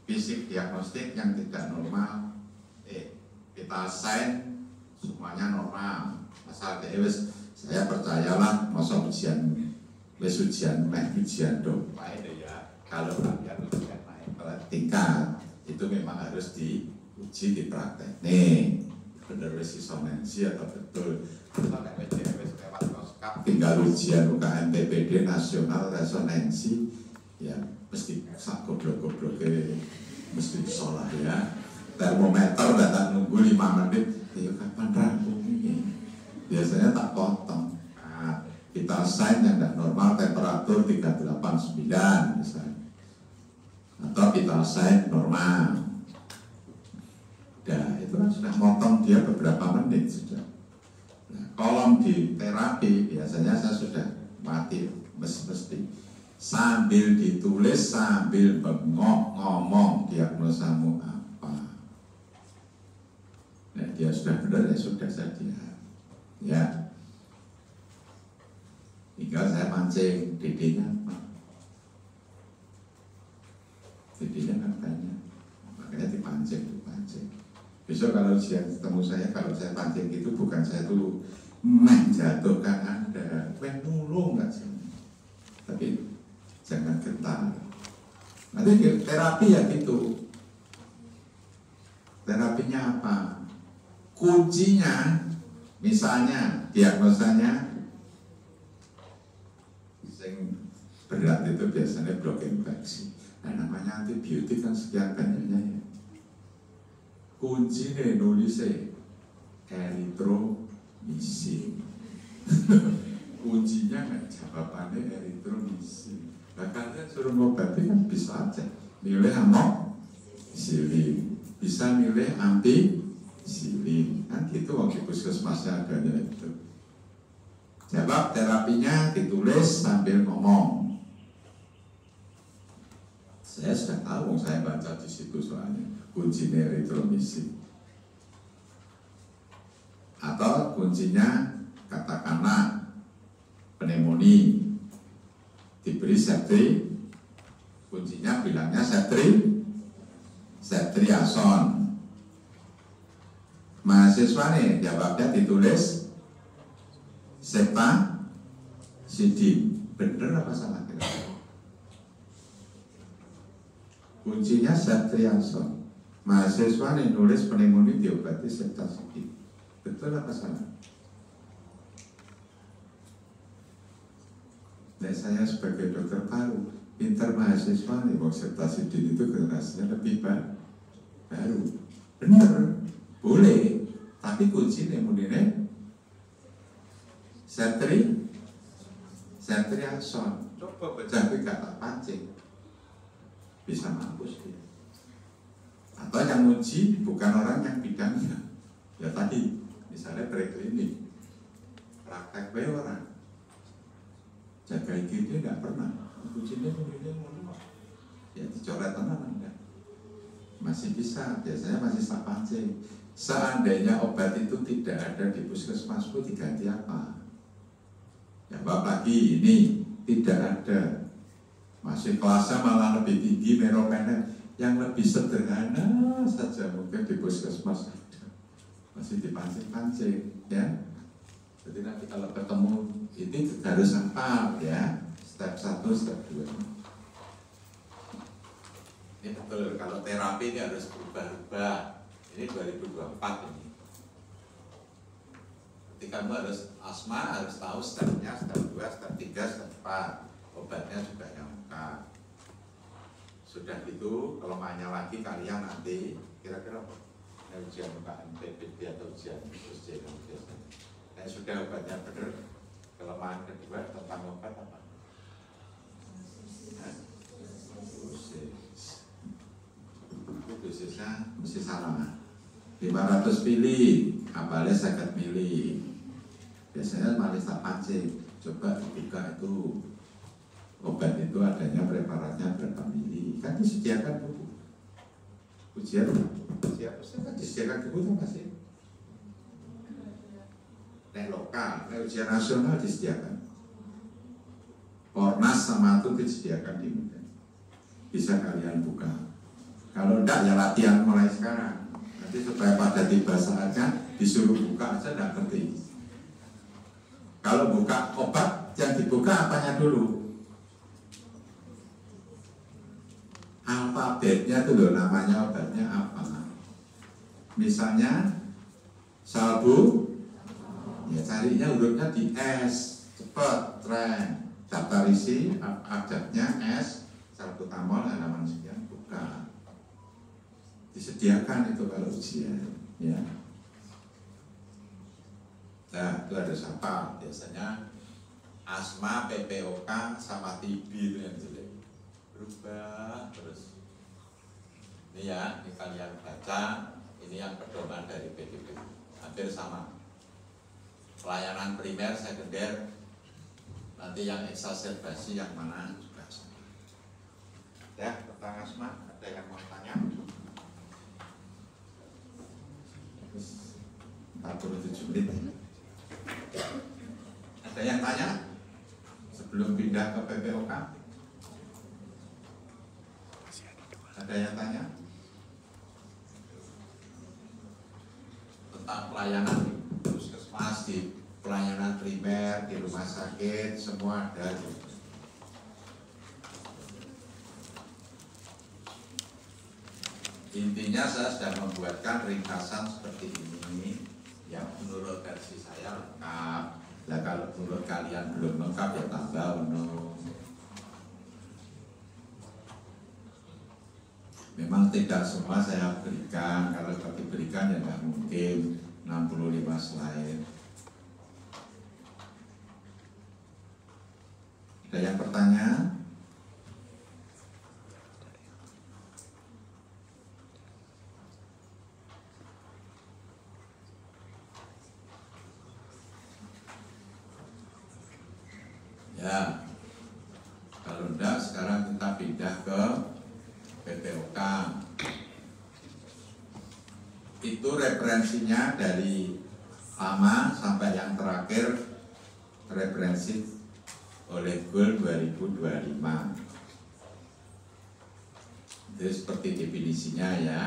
Fisik diagnostik yang tidak normal, pitasan semuanya normal. Asal wis saya percayalah masa ujian dong ya. Kalau kalian ujian naik tingkat itu memang harus diuji di praktek. Nih bener resonansi atau betul atau lewat koskap tinggal ujian UKM PPD nasional resonansi ya mesti sak goblok-gobloknya mesti sholah ya. Termometer datang nunggu 5 menit ya kapan rampung ini. Biasanya tak potong. Nah, kita sign yang tidak normal temperatur 389 misalnya. Atau kita sign normal. Nah, itu kan sudah motong dia beberapa menit sudah. Nah, kolom di terapi biasanya saya sudah mati mesti sambil ditulis sambil bengok ngomong diagnosamu apa. Nah, dia sudah benar ya sudah saja. Ya, tinggal saya pancing DD-nya apa? DD-nya kan banyak, makanya dipancing. Besok kalau ujian ketemu saya, kalau saya pancing itu bukan saya tuh menjatuhkan Anda, nulung nggak sih? Tapi jangan gentar. Nanti terapi ya gitu. Terapinya apa? Kuncinya misalnya diagnosanya yang berat itu biasanya blok infeksi. Nah namanya antibiotik kan sekian banyaknya ya. Kuncinya nulisnya eritromisin. Kuncinya kan jawabannya eritromisin. Nah kalian suruh ngobati kan bisa aja. Milih amoxicillin, bisa milih ampicillin. Kan gitu waktu puskesmasnya adanya itu. Jawab terapinya ditulis sambil ngomong. Saya sudah tahu, saya baca di situ soalnya kuncinya eritromisin. Atau kuncinya katakanlah pneumonia, diberi septri, kuncinya bilangnya septriason. Mahasiswa nih jawabnya ditulis septasidin. Bener apa salah kira-kira? Kuncinya septriason. Mahasiswa nih nulis pneumonia diobati septasidin. Betul apa salah? Nah, saya sebagai dokter paru, pintar mahasiswa nih, mau septasidin itu generasinya lebih baru. Benar, boleh. Tapi kunci pneumonia septriason. Coba baca kata pancing, bisa mampus dia. Atau yang uji bukan orang yang bidangnya. Ya tadi, misalnya preklinik, praktek bayi orang, jaga IGD nggak pernah, ujinya kemudian ya dicoret tenan enggak, masih bisa, biasanya masih tak pancing. Seandainya obat itu tidak ada di puskesmasku diganti apa? Ya lagi ini tidak ada, masih kelasnya malah lebih tinggi meropenem, yang lebih sederhana saja mungkin di puskesmas ada, masih dipancing-pancing ya. Jadi nanti kalau ketemu ini harus hafal ya, step 1, step 2. Ini betul, kalau terapi ini harus berubah-ubah. Ini 2024 ini. Ketika kamu harus asma, harus tahu stepnya, step 2, step 3, step 4. Obatnya juga yang lengkap. Sudah gitu, kelemahannya lagi kalian nanti kira-kira ujian UKM PPT atau ujian ujian biasanya. Nah, sudah obatnya benar. Kelemahan kedua tentang obat apa? Dosisnya mesti salah. 500 pilih, apalnya 50 milih. Biasanya malah tak pancing. Coba dibuka itu obat itu adanya preparatnya berapa mili. Kan disediakan buku. Ujian siapa sih kan disediakan buku itu pasti. Nek lokal, nek ujian nasional disediakan. Ormas sama itu disediakan di Medan. Bisa kalian buka. Kalau enggak ya latihan mulai sekarang. Nanti supaya pada tiba saatnya disuruh buka aja enggak ngerti. Kalau buka obat yang dibuka apanya dulu? Alfabetnya tuh loh, namanya obatnya apa? Misalnya salbu. Ya carinya hurufnya di S, cepet, tren, daftar isi, abjadnya S, salbutamol, halaman sekian, buka. Disediakan itu kalau ujian, ya. Nah, itu ada siapa? Biasanya asma, PPOK, sama TB itu yang jelek. Berubah terus. Ini ya, ini kalian baca, ini yang pedoman dari PDP, hampir sama. Pelayanan primer, sekunder, nanti yang eksaserbasi yang mana juga sama. Ya, tentang asma, ada yang mau tanya? 47 menit. Ada yang tanya? Sebelum pindah ke PPOK? Ada yang tanya? Tentang pelayanan puskesmas, di pelayanan primer, di rumah sakit, semua ada. Intinya saya sudah membuatkan ringkasan seperti ini yang menurut versi saya lengkap. Nah, kalau menurut kalian belum lengkap ya tambah Memang tidak semua saya berikan. Kalau diberikan ya nggak mungkin 65 slide. Ada yang bertanya? Ya, kalau enggak sekarang kita pindah ke PPOK. Itu referensinya dari lama sampai yang terakhir referensi oleh GOL 2025. Itu seperti definisinya ya.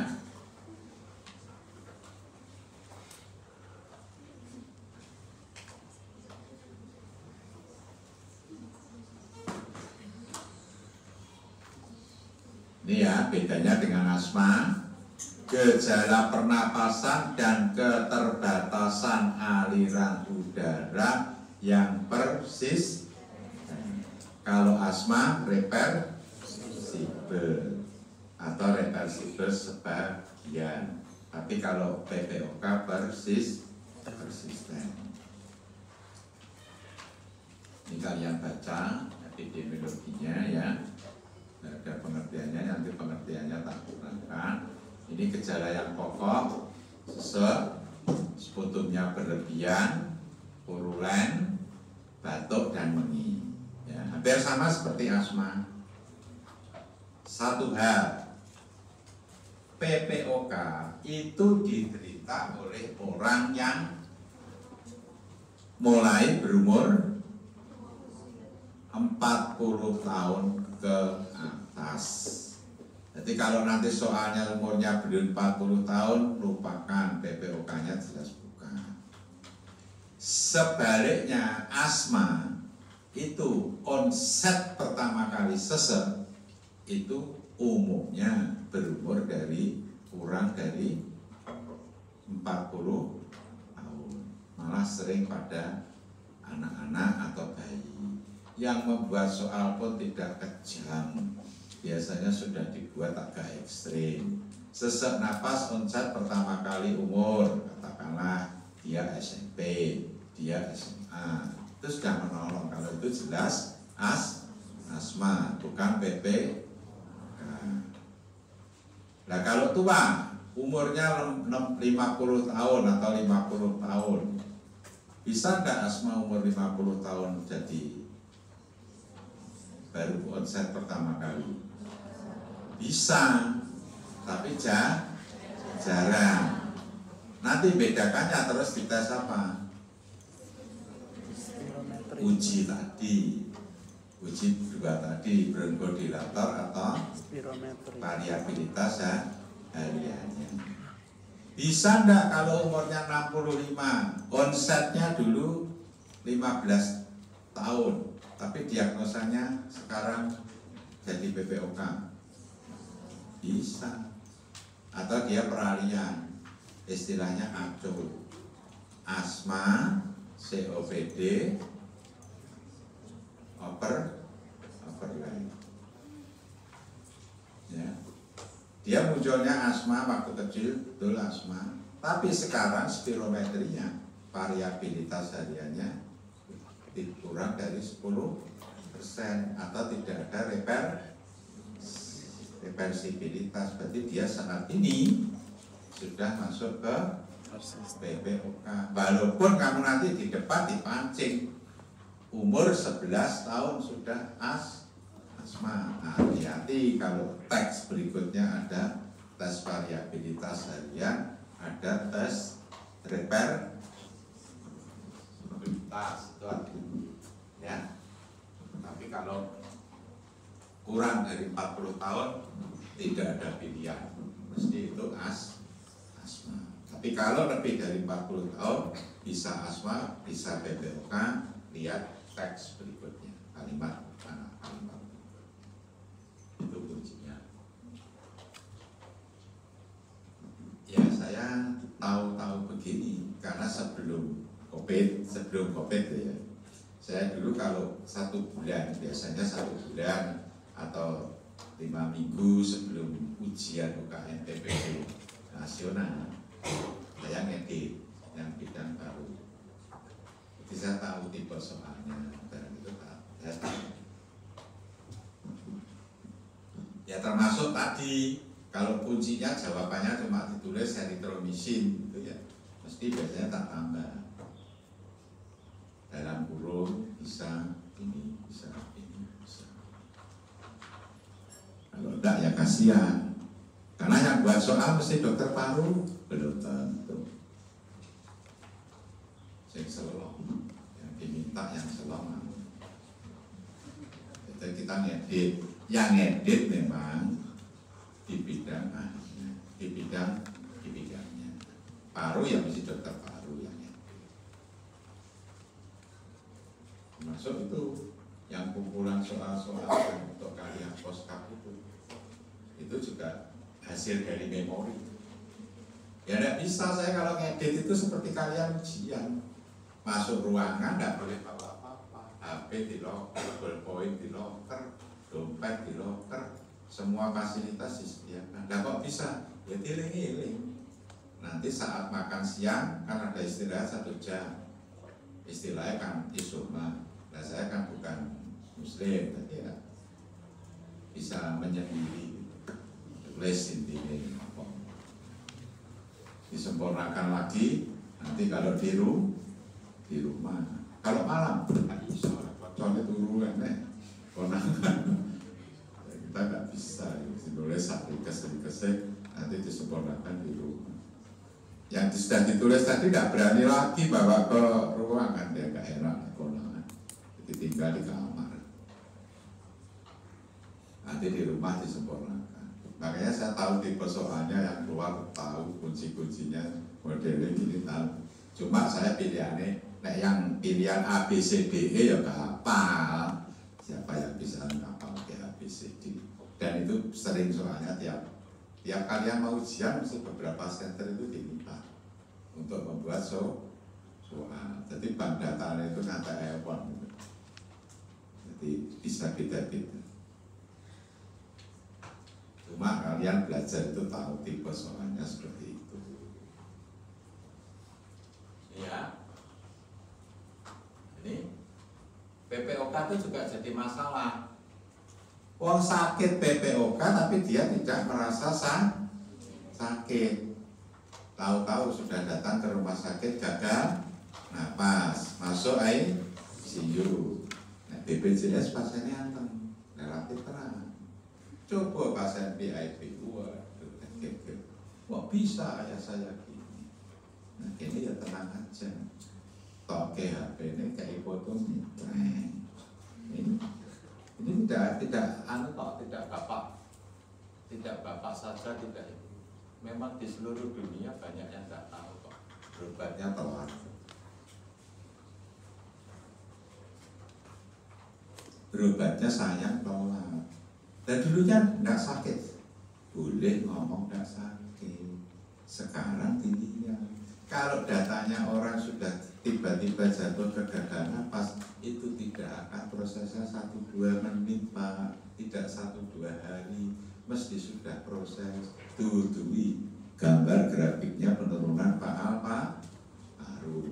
Ini ya bedanya dengan asma. Gejala pernapasan dan keterbatasan aliran udara yang persisten. Kalau asma reversibel atau reversibel sebagian. Tapi kalau PPOK persisten. Ini kalian baca epidemiologinya ya. Ada pengertiannya, nanti pengertiannya tak kurangkan. Ini gejala yang pokok, sesek, sputumnya berlebihan, purulen, batuk dan mengi. Ya, hampir sama seperti asma. Satu hal, PPOK itu diderita oleh orang yang mulai berumur 40 tahun ke atas. Jadi kalau nanti soalnya umurnya belum 40 tahun, lupakan, PPOK-nya jelas bukan. Sebaliknya asma itu onset pertama kali sesek itu umumnya berumur kurang dari 40 tahun. Malah sering pada anak-anak atau bayi. Yang membuat soal pun tidak kejam. biasanya sudah dibuat agak ekstrim. Sesak napas onset pertama kali umur, katakanlah dia SMP, dia SMA, itu sudah menolong. Kalau itu jelas asma, bukan PP. Nah kalau tua, umurnya 50 tahun atau 50 tahun, bisa nggak asma umur 50 tahun jadi baru onset pertama kali? Bisa, tapi jarang. Nanti bedakannya terus dites apa? Uji tadi, uji dua tadi, bronchodilator atau variabilitas hariannya. Bisa enggak kalau umurnya 65, onsetnya dulu 15 tahun, tapi diagnosanya sekarang jadi PPOK? Bisa. Atau dia peralihan, istilahnya ACO, asma, COPD, overlay. Ya. Dia munculnya asma waktu kecil, betul asma. Tapi sekarang spirometrinya, variabilitas hariannya kurang dari 10% atau tidak ada reversibilitas. Berarti dia saat ini sudah masuk ke PPOK. Walaupun kamu nanti di depan dipancing umur 11 tahun sudah asma. Hati-hati kalau teks berikutnya ada tes variabilitas harian, ada tes reversibilitas, ya. Tapi kalau kurang dari 40 tahun tidak ada pilihan, mesti itu asma. Tapi kalau lebih dari 40 tahun bisa asma, bisa PPOK. Lihat teks berikutnya, kalimat itu kuncinya. Ya saya tahu begini karena sebelum COVID ya, saya dulu kalau 1 bulan, biasanya 1 bulan atau 5 minggu sebelum ujian UKM PPD nasional, saya ngedit yang bidang baru. Jadi saya tahu tipe soalnya, dan itu saya tahu. Ya termasuk tadi, kalau kuncinya jawabannya cuma ditulis eritromisin, gitu ya, mesti biasanya tak tambah. Dalam kurung bisa ini, bisa ini, bisa. Kalau enggak ya kasihan. Karena yang buat soal mesti dokter paru, belum tentu. Saya selong, yang diminta yang selong. Jadi kita ngedit, yang ngedit memang di bidang di bidangnya. Paru yang mesti dokter paru yang ngedit. Masuk itu yang kumpulan soal-soal untuk kalian poskap itu juga hasil dari memori. Ya tidak bisa saya kalau ngedit itu seperti kalian ujian. Masuk ruangan tidak boleh bawa apa-apa, HP di locker, ballpoint di locker, dompet di locker, semua fasilitas disediakan. Nah kok bisa? Ya tiling-iling. Nanti saat makan siang kan ada istirahat 1 jam. Istilahnya kan isoma. Nah saya kan bukan muslim, jadi ya bisa menyendiri. Tulis intinya disempurnakan lagi. Nanti kalau di rumah, kalau malam soalnya turu enek konangan, kita nggak bisa ditulis satu kesek nanti disempurnakan di rumah. Yang sudah ditulis tadi nggak berani lagi bawa ke ruangan, dia nggak enak konangan, jadi tinggal di kamar. Nanti di rumah disempurnakan. Makanya saya tahu tipe soalnya yang keluar, tahu kunci-kuncinya, modelnya gini tahu. Cuma saya pilihannya, nah yang pilihan A, B, C, D, E ya gak hafal. Siapa yang bisa hafal ke A, B, C, D. Dan itu sering soalnya tiap kalian mau ujian, mesti beberapa center itu diminta untuk membuat soal. Jadi bank data itu kata Ewon. Jadi bisa beda-beda. kalian belajar itu tahu tipe soalnya seperti itu. Ya, ini PPOK itu juga jadi masalah. Wong sakit PPOK tapi dia tidak merasa sakit. Tahu-tahu sudah datang ke rumah sakit gagal napas, masuk ICU. Nah, BPJS pasiennya anteng, relatif tenang. Coba pasien VIP, waduh, kok bisa ya saya gini. Nah, ini ya tenang aja. Toke HP ini kayak foto nih. Ini tidak Anu kok tidak bapak saja tidak. Memang di seluruh dunia banyak yang nggak tahu kok. berobatnya telat. Berobatnya sayang telat. Dan dulunya nggak sakit, boleh ngomong nggak sakit. Sekarang tingginya. Kalau datanya orang sudah tiba-tiba jatuh ke gagal napas, itu tidak akan prosesnya 1-2 menit Pak, tidak 1-2 hari, mesti sudah proses. Tutui gambar grafiknya penurunan paru.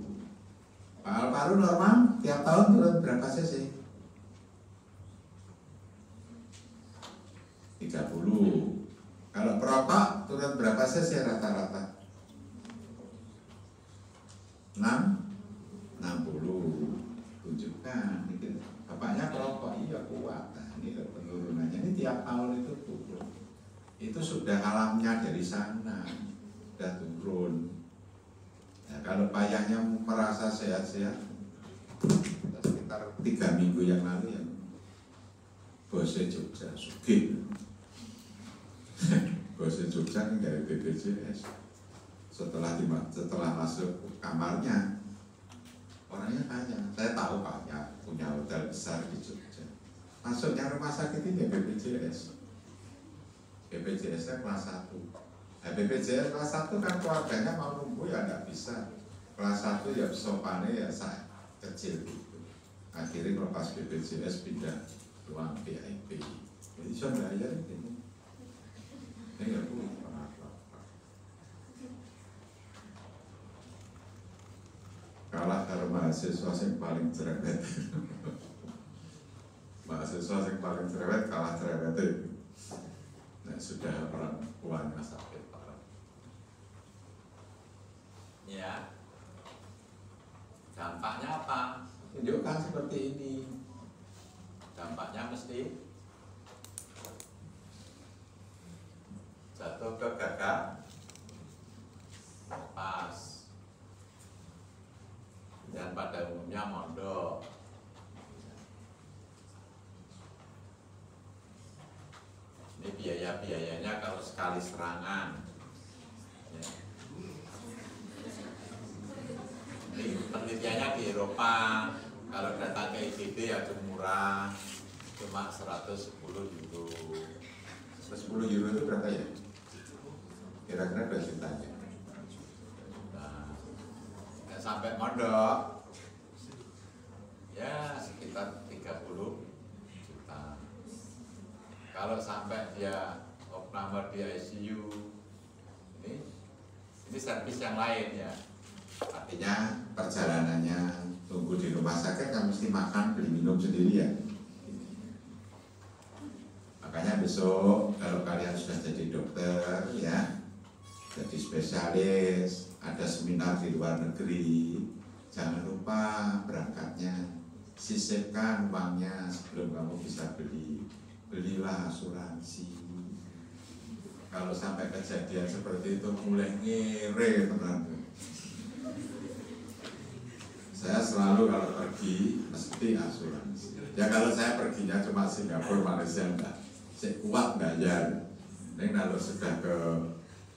Paru normal tiap tahun turun berapa cc? 30. Kalau perokok turun berapa cc rata-rata? 60. Tunjukkan gitu. Bapaknya perokok, iya kuat. Nah, ini penurunannya ini tiap tahun itu turun. Itu sudah alamnya dari sana, sudah turun. Nah, kalau payahnya merasa sehat-sehat, sekitar 3 minggu yang lalu ya, bosnya Jogja, sugih. Bosnya Jogja ini dari BPJS. Setelah masuk kamarnya, orangnya kaya. Saya tahu kaya, punya hotel besar di Jogja. Masuknya rumah sakit ini BPJS. BPJS-nya kelas 1. Nah, BPJS kelas 1 kan keluarganya mau nunggu ya nggak bisa. Kelas 1 ya sopannya ya kecil gitu. Akhirnya lepas BPJS pindah ruang VIP. Jadi saya bayar ini. Ini nggak boleh. Kalah karo mahasiswa yang paling cerewet. Mahasiswa yang paling cerewet kalah cerewet. Nah, sudah orang tuanya sakit parah. Ya, dampaknya apa? Tunjukkan seperti ini. Dampaknya mesti jatuh ke gagal napas. Dan pada umumnya mondok. Ini biaya-biayanya kalau sekali serangan ya. Ini penelitiannya di Eropa. Kalau datang ke IGD ya murah, cuma 110 euro. 10 euro itu berapa ya? Kira-kira berapa jutanya? Sampai mondok ya sekitar 30 juta. Kalau sampai dia opname di ICU, ini servis yang lain ya. Artinya perjalanannya tunggu di rumah sakit kan mesti makan, beli minum sendiri ya. Makanya besok kalau kalian sudah jadi dokter ya, jadi spesialis, ada seminar di luar negeri, jangan lupa berangkatnya, sisipkan uangnya sebelum kamu bisa belilah asuransi. Kalau sampai kejadian seperti itu mulai ngere teman. Saya selalu kalau pergi mesti asuransi. Ya kalau saya perginya cuma Singapura, Malaysia enggak, saya kuat bayar. Ini kalau sudah ke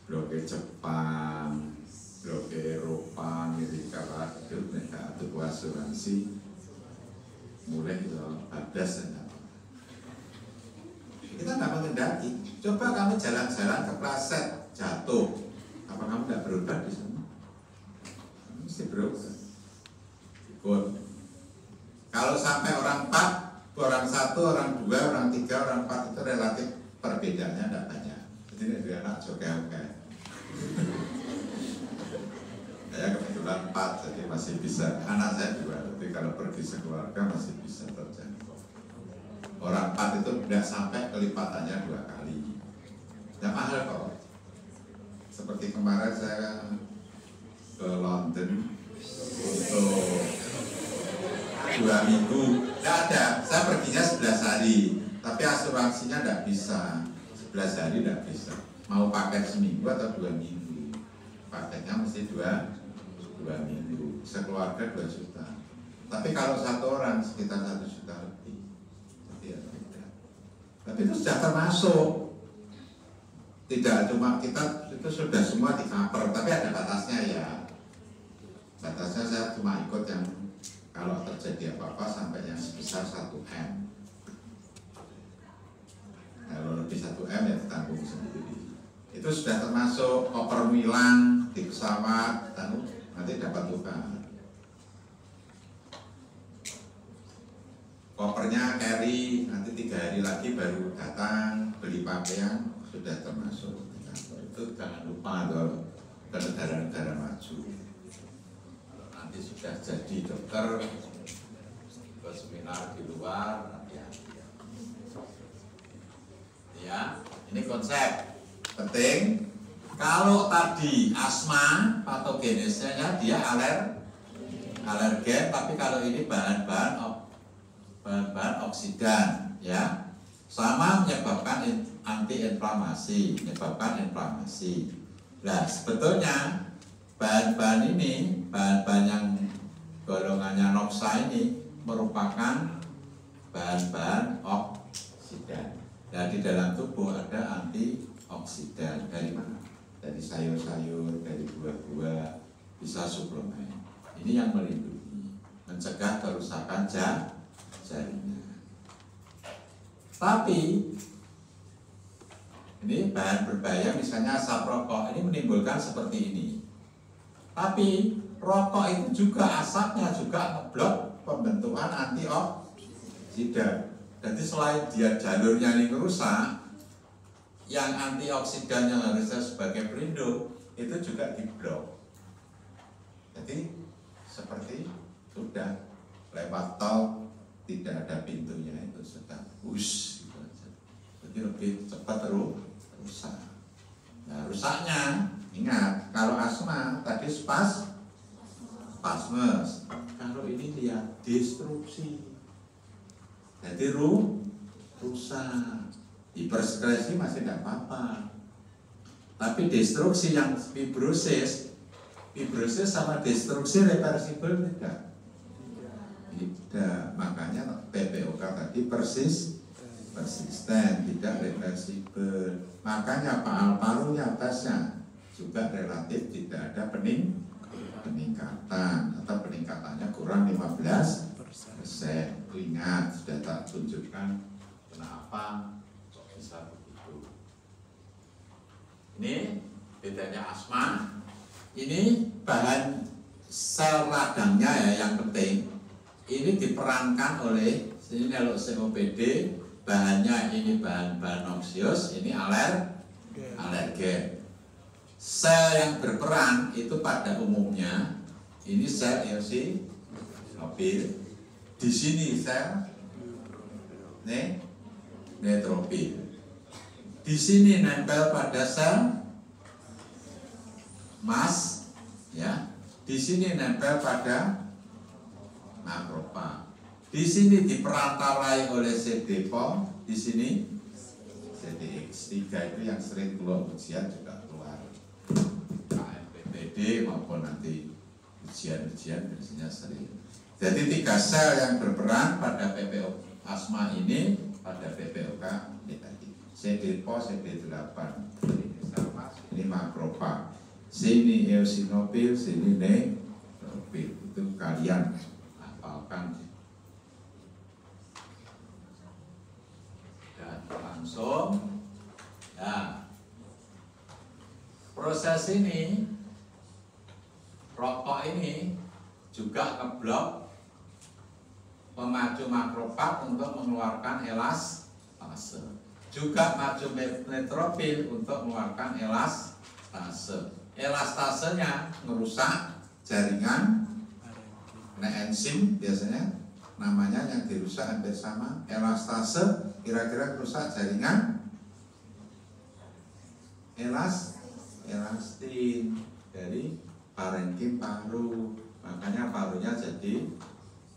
blok Jepang, blok Eropa, Amerika, itu mereka itu asuransi mulai itu ada saja. Kita nggak mengendaki. Coba kamu jalan-jalan ke Plaset jatuh, apa kamu nggak berobat di sana? Mesti berobat. Ikut. Kalau sampai orang 4, orang 1, orang 2, orang 3, orang 4 itu relatif perbedaannya tidak banyak. Ini ada anak oke. Saya kebetulan 4, jadi masih bisa. Anak saya 2, tapi kalau pergi sekeluarga masih bisa terjangkau. Orang 4 itu tidak sampai kelipatannya 2 kali. Yang mahal kok. Seperti kemarin saya ke London untuk 2 minggu. Tidak ada, saya perginya 11 hari. Tapi asuransinya tidak bisa. 11 hari tidak bisa. Mau paket seminggu atau 2 minggu. Paketnya mesti 2 minggu. Sekeluarga 2 juta. Tapi kalau 1 orang sekitar 1 juta lebih. Jadi ya tidak. Tapi itu sudah termasuk. Tidak cuma kita itu sudah semua di cover. Tapi ada batasnya ya. Batasnya saya cuma ikut yang kalau terjadi apa-apa sampai yang sebesar 1M. Kalau lebih 1M ya ditanggung sendiri. Itu sudah termasuk koper hilang di pesawat, nanti dapat tukar. Kopernya carry, nanti 3 hari lagi baru datang beli pakaian, sudah termasuk. Itu jangan lupa tuh ke negara-negara maju. Nanti sudah jadi dokter, ke seminar di luar, ya, ini konsep penting. Kalau tadi asma patogenesnya dia alergen, tapi kalau ini bahan-bahan oksidan, ya, sama menyebabkan antiinflamasi, menyebabkan inflamasi. Nah, sebetulnya bahan-bahan ini, bahan-bahan yang golongannya noksa ini merupakan bahan-bahan oksidan. Nah, di dalam tubuh ada antioksidan. Dari mana? Dari sayur-sayur, dari buah-buah, bisa suplemen. Ini yang melindungi, mencegah kerusakan jaringan. Tapi ini bahan berbahaya, misalnya asap rokok, ini menimbulkan seperti ini. Tapi rokok itu juga asapnya juga ngeblok pembentukan antioksidan. Jadi selain dia jalurnya ini rusak, yang antioksidan yang harusnya sebagai pelindung itu juga diblok. Jadi seperti sudah lewat tol, tidak ada pintunya, itu sudah push gitu aja. Jadi lebih cepat rusak. Nah, rusaknya ingat, kalau asma tadi spasmes, kalau ini lihat destruksi. Jadi rusak. Hipersekresi masih tidak apa-apa. Tapi destruksi yang fibrosis sama destruksi reversibel tidak. Tidak. Makanya PPOK tadi persisten, tidak reversibel. Makanya paru-parunya tesnya juga relatif tidak ada peningkatan atau peningkatannya kurang 15%. Ingat, sudah tak tunjukkan kenapa kok bisa begitu. Ini bedanya asma. Ini bahan sel radangnya ya yang penting. Ini diperankan oleh sini kalau COPD, bahannya ini bahan-bahan noksius, ini alergen. Sel yang berperan itu pada umumnya ini sel eosinofil. Di sini sel neutrofil. Di sini nempel pada sel mas, ya. Di sini nempel pada makrofag. Di sini diperantarai oleh CD4, di sini CDX3 itu yang sering keluar ujian juga keluar. KMPTD maupun nanti ujian-ujian biasanya sering. Jadi 3 sel yang berperan pada PPO asma ini, pada PPOK ini tadi. CD4, CD8, ini makrofag. Sini eosinofil, sini neutrofil. Itu kalian hafalkan. Dan langsung, ya, proses ini, rokok ini juga ngeblok pemacu makrofag untuk mengeluarkan elastase. juga maju neutrofil untuk mengeluarkan elastase. Elastasenya merusak jaringan. Nah, enzim biasanya namanya yang dirusak hampir sama. Elastase kira-kira merusak jaringan elastin dari parenkim paru. Makanya parunya jadi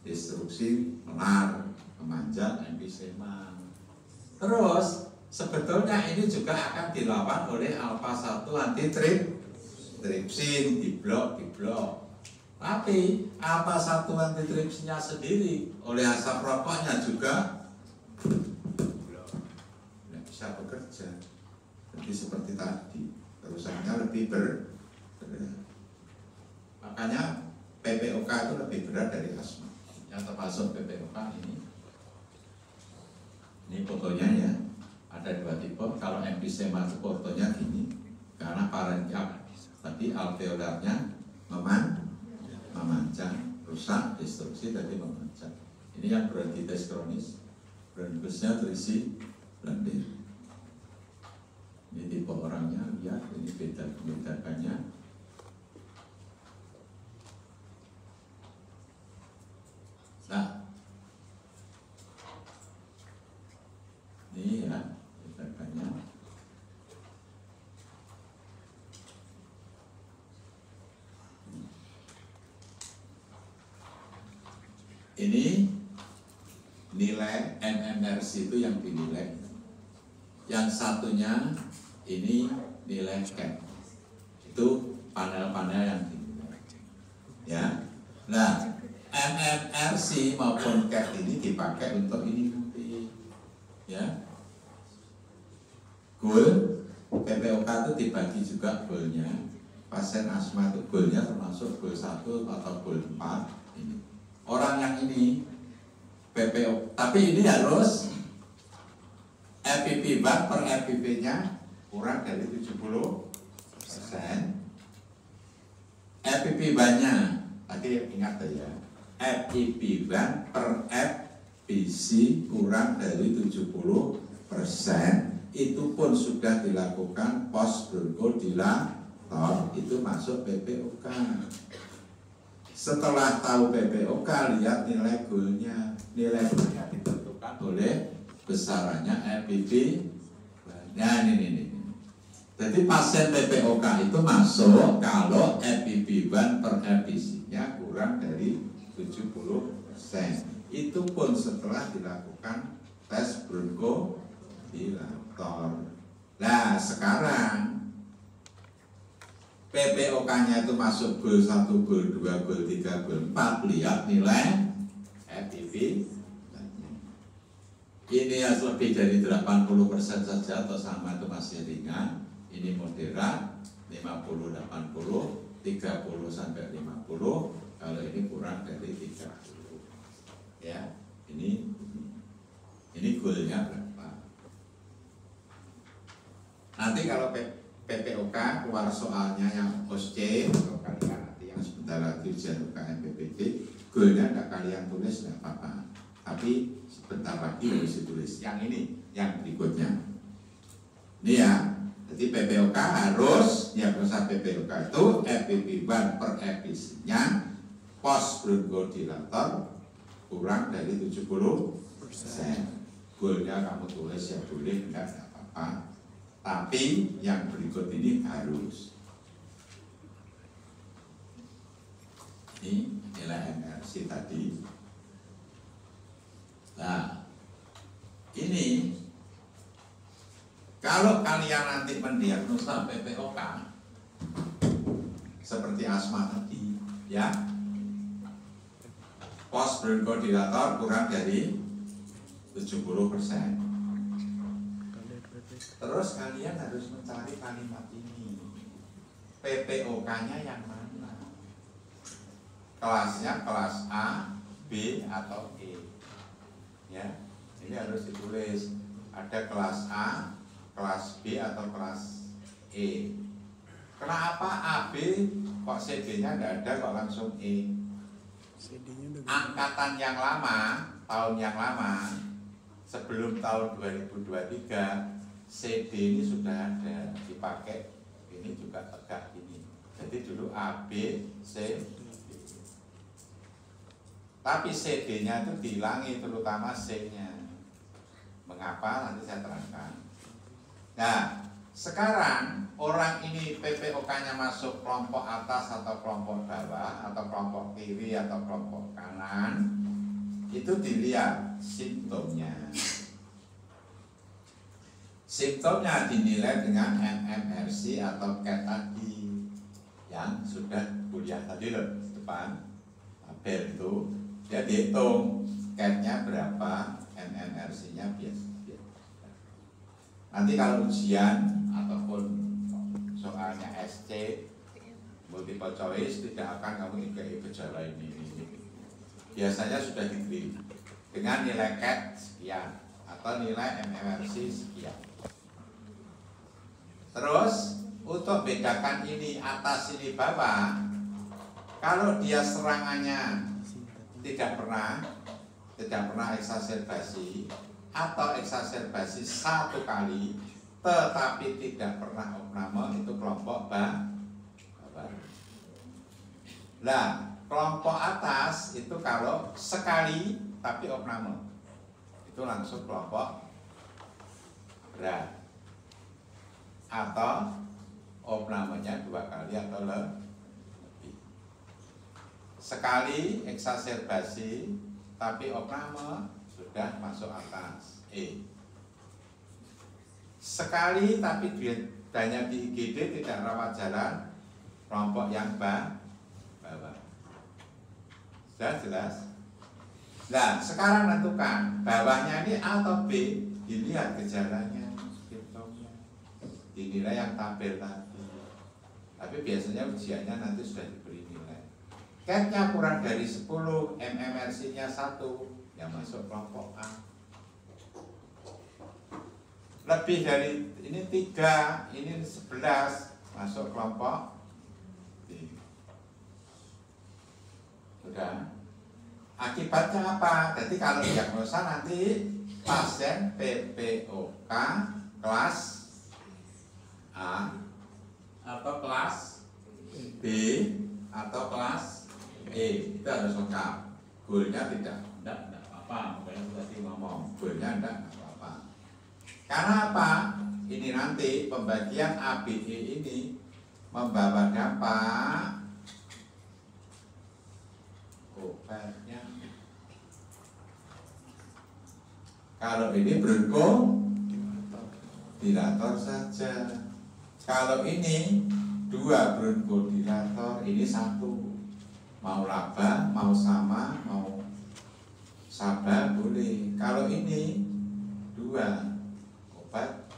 destruksi menar, memanjat emfisema. Terus sebetulnya ini juga akan dilawan oleh alfa 1 antitripsin di blok. Tapi alfa 1 antitripsinnya sendiri oleh asap rokoknya juga tidak bisa bekerja. Jadi seperti tadi kerusakannya lebih berat. Makanya PPOK itu lebih berat dari asma. Yang termasuk PPOK ini fotonya ya. Ada 2 tipe. Kalau emfisema itu fotonya gini, karena parenkim tadi alveolarnya memanjang, rusak, destruksi tadi memanjang. Ini yang bronkitis kronis, bronkusnya terisi lendir. Ini tipe orangnya, lihat ini bedakannya. Nah, ini ya bedakannya. Ini nilai MMRC itu yang dinilai. Yang satunya ini nilai CAP. Itu panel-panel yang dinilai. Ya. Nah, MMRC maupun CAP ini dipakai untuk ini nanti. Ya. Goal PPOK itu dibagi juga goalnya. Pasien asma itu goalnya termasuk goal 1 atau goal 4 ini. Orang yang ini PPO, tapi ini harus FPP bar per FPP-nya kurang dari 70%. FPP bar-nya tadi ingat ya, FPP bar per FPC kurang dari 70%. Itu pun sudah dilakukan post bronchodilator, itu masuk PPOK. Setelah tahu PPOK, lihat nilai goalnya. Nilai goalnya ditentukan oleh besarannya FPP. Nah ini. Jadi pasien PPOK itu masuk kalau FPP 1 per FPC-nya kurang dari 70%. Itu pun setelah dilakukan tes bronchodilator. Nah sekarang PPOK-nya itu masuk goal 1, goal 2, goal 3, goal 4. Lihat nilai FPP. Ini yang lebih dari 80% saja atau sama itu masih ringan. Ini moderat 50-80, 30-50. Kalau ini kurang dari 30. Ya, ini goalnya berapa? Nanti kalau PPOK keluar soalnya yang OSCE atau kalian nanti yang sebentar lagi ujian UKM PPT, goalnya tidak kalian tulis tidak apa-apa, tapi sebentar lagi harus ditulis. Yang ini, yang berikutnya ini ya. Jadi PPOK harus diagnosa PPOK itu FPP 1 per FPC-nya post bronchodilator kurang dari 70%. Goalnya kamu tulis ya boleh, tidak apa-apa. Tapi yang berikut ini harus. Ini nilai MRC tadi. Nah, ini kalau kalian nanti mendiagnosa PPOK seperti asma tadi, ya, post bronchodilator kurang dari 70%. Terus kalian harus mencari kalimat ini. PPOK-nya yang mana? Kelasnya kelas A, B, atau E. Ya, ini harus ditulis. Ada kelas A, kelas B, atau kelas E. Kenapa AB kok CD-nya tidak ada, kok langsung E? Angkatan yang lama, tahun yang lama, sebelum tahun 2023 CD ini sudah ada dipakai, ini juga tegak ini. Jadi dulu A, B, C, D. Tapi CD-nya itu dihilangi, terutama C-nya. Mengapa? Nanti saya terangkan. Nah, sekarang orang ini PPOK-nya masuk kelompok atas atau kelompok bawah atau kelompok kiri atau kelompok kanan, itu dilihat simptomnya. Simptomnya dinilai dengan MMRC atau CAT tadi yang sudah kuliah tadi loh depan tabel itu, dia dihitung CAT-nya berapa, MMRC-nya biasa. Nanti kalau ujian ataupun soalnya SC multiple choice tidak akan kamu ikut gejala ini. Biasanya sudah diberi dengan nilai CAT sekian atau nilai MMRC sekian. Terus untuk bedakan ini atas ini bawah, kalau dia serangannya tidak pernah eksaserbasi atau eksaserbasi satu kali tetapi tidak pernah opname, itu kelompok bawah. Nah, kelompok atas itu kalau sekali tapi opname, itu langsung kelompok berat. Atau opnamenya 2 kali atau lebih. Sekali eksaserbasi tapi opname sudah masuk atas E. Sekali tapi hanya di IGD tidak rawat jalan, kelompok yang bawah. Sudah jelas? Nah, sekarang tentukan bawahnya ini A atau B, dilihat gejalanya, simptomnya, dinilai yang tabel tadi. Tapi biasanya ujiannya nanti sudah diberi nilai. CAT-nya kurang dari 10, MMRC-nya 1, yang masuk kelompok A. Lebih dari ini 3, ini 11, masuk kelompok B. Sudah. Akibatnya apa? Jadi kalau diagnosa nanti pasien PPOK kelas A atau kelas B atau kelas E, itu harus lengkap. Goalnya tidak apa, makanya tadi ngomong goalnya enggak apa-apa. Karena apa? Ini nanti pembagian ABE ini membawa dampak obatnya. Kalau ini bronchodilator saja. Kalau ini 2 bronchodilator, ini 1. Mau laba, mau sama, mau sabar boleh. Kalau ini 2 obat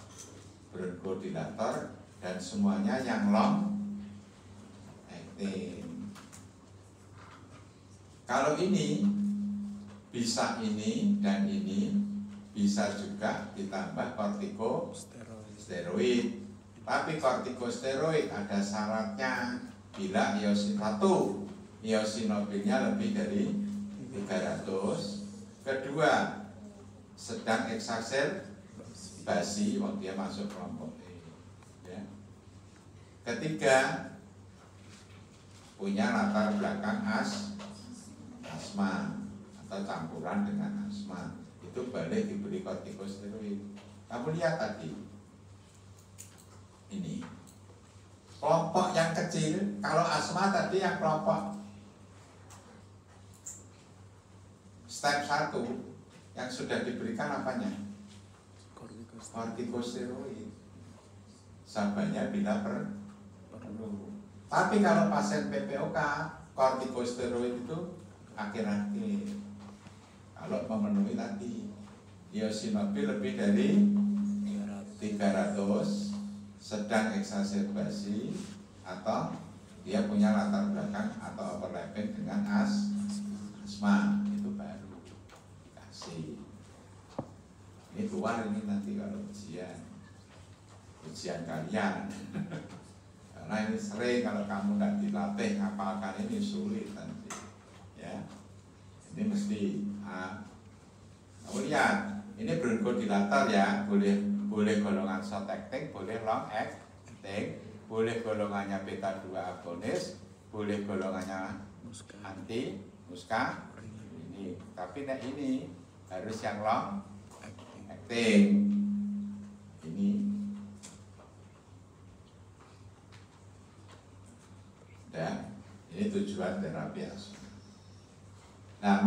bronchodilator dan semuanya yang long acting. Kalau ini bisa ini dan ini, bisa juga ditambah kortikosteroid. Tapi kortikosteroid ada syaratnya, bila eosinobilnya lebih dari 300. Kedua, sedang eksaserbasi waktu dia masuk kelompok E. Ya. Ketiga, punya latar belakang asma atau campuran dengan asma, itu balik diberi kortikosteroid. Kamu lihat tadi, ini kelompok yang kecil. Kalau asma tadi yang kelompok step 1 yang sudah diberikan apanya? Kortikosteroid. Sabarnya bila perlu. Tapi kalau pasien PPOK, kortikosteroid itu akhir-akhir. Kalau memenuhi tadi eosinobil lebih dari 300, sedang eksaserbasi, atau dia punya latar belakang atau overlapping dengan asma, itu baru dikasih. Ini keluar ini nanti kalau ujian kalian. Karena ini sering kalau kamu nggak dilatih ngapalkan ini sulit nanti. Ya, ini mesti kamu lihat ini bronchodilator ya, boleh golongan short acting, boleh long acting, boleh golongannya beta 2 agonis, boleh golongannya Muska. anti muska ini. Tapi nah ini harus yang long acting. Ini dan ini tujuan terapi asma. Nah,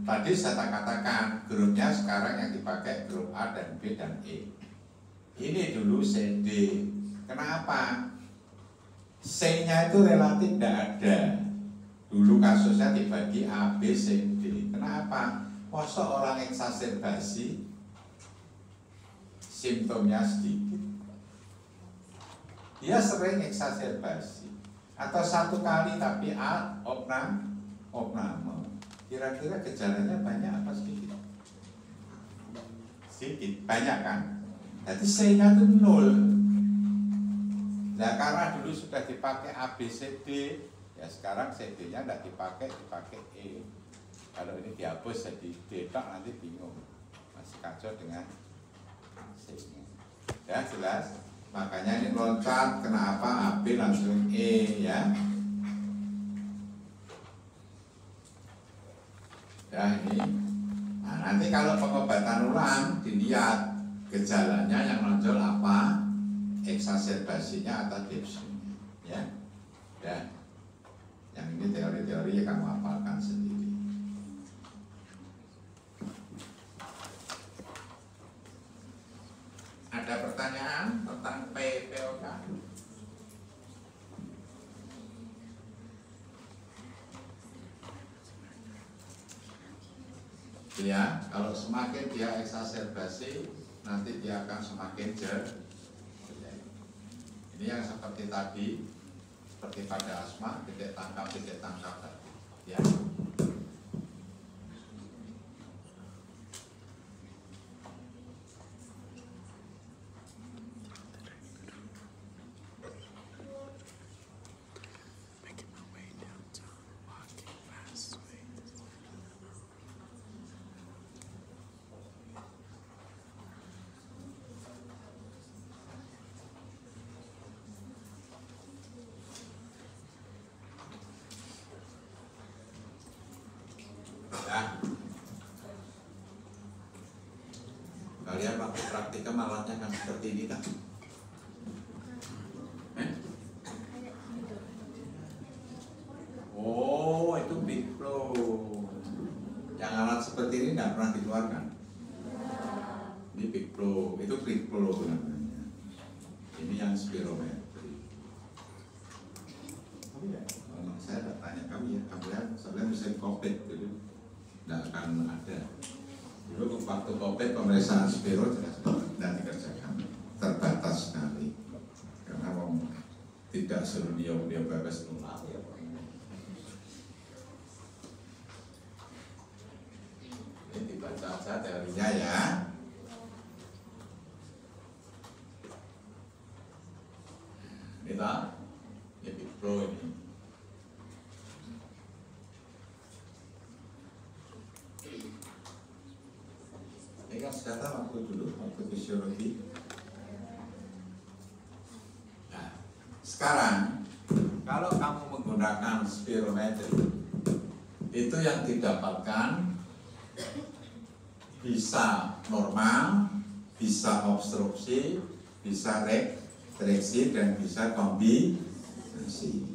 tadi saya katakan grupnya sekarang yang dipakai grup A dan B dan E. Ini dulu CD. Kenapa? C-nya itu relatif tidak ada. Dulu kasusnya dibagi A, B, C, D. Kenapa? Masa orang eksaserbasi simptomnya sedikit. Dia sering eksaserbasi atau satu kali tapi opname. Kira-kira gejalanya banyak apa sedikit? Sedikit, banyak kan? Jadi C-nya itu 0. Nah, karena dulu sudah dipakai A, B, C, D, ya sekarang CD-nya tidak dipakai E. Kalau ini dihapus jadi D, nanti bingung. Masih kacau dengan C-nya. Ya, jelas? Makanya ini loncat, kenapa A, B langsung E, ya. Ya, ini. Nah, nanti kalau pengobatan ulang dilihat gejalanya yang nonjol apa, eksaserbasinya atau dipsumnya, ya. Dan yang ini teori-teori yang kamu hafalkan sendiri. Ada pertanyaan tentang PPOK? Ya, kalau semakin dia eksaserbasi, nanti dia akan semakin jelek. Ini yang seperti tadi, seperti pada asma, titik tangkap tadi. Ya. Kalian waktu praktikum alatnya kan seperti ini kan? Oh, itu big flow. Yang alat seperti ini tidak pernah dikeluarkan. Ini big flow, itu big flow namanya. Ini yang spirometri. Oh ya, saya tidak tanya kamu ya, soalnya bisa COVID dulu, tidak akan ada. Dulu waktu COVID pemeriksaan spiro jelas dan dikerjakan terbatas sekali karena tidak seluruh dia bebas nular ya. Ini dibaca aja teorinya ya. Kita ya big flow ini. Ini kan sudah tahu waktu dulu, waktu fisiologi. Nah, sekarang kalau kamu menggunakan spirometri, itu yang didapatkan bisa normal, bisa obstruksi, bisa reaksi, dan bisa kombinasi.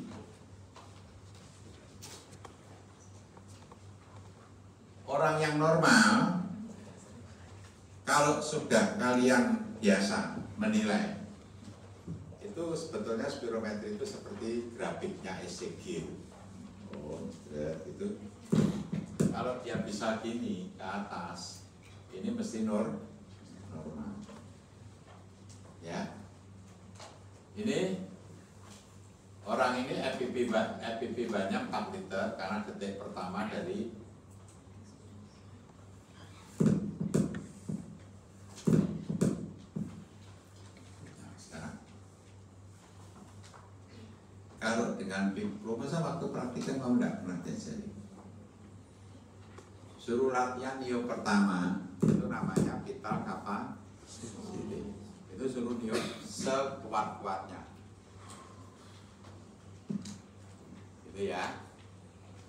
Orang yang normal, kalau sudah kalian biasa menilai, itu sebetulnya spirometri itu seperti grafiknya ECG. Oh, itu kalau dia bisa gini ke atas, ini mesti normal. Ya, ini orang ini FPP banyak 4 liter karena detik pertama dari kalau dengan big flow, masa waktu praktikan kamu tidak pernah diajari? Suruh latihan yo pertama, itu namanya vital capacity. Itu suruh dia sekuat-kuatnya. Gitu ya.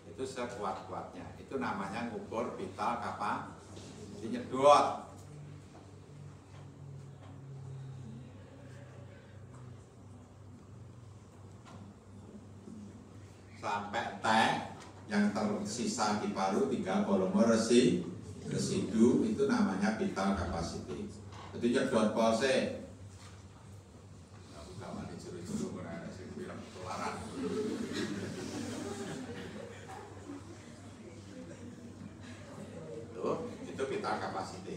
Itu sekuat-kuatnya. Itu namanya ngukur vital capacity. Nyedot. Sampai T yang tersisa di paru 3 volume residu itu namanya vital capacity. Jadi nyedot pose. Kamu disuruh-suruh berada sing bilang ketularan. Itu vital capacity.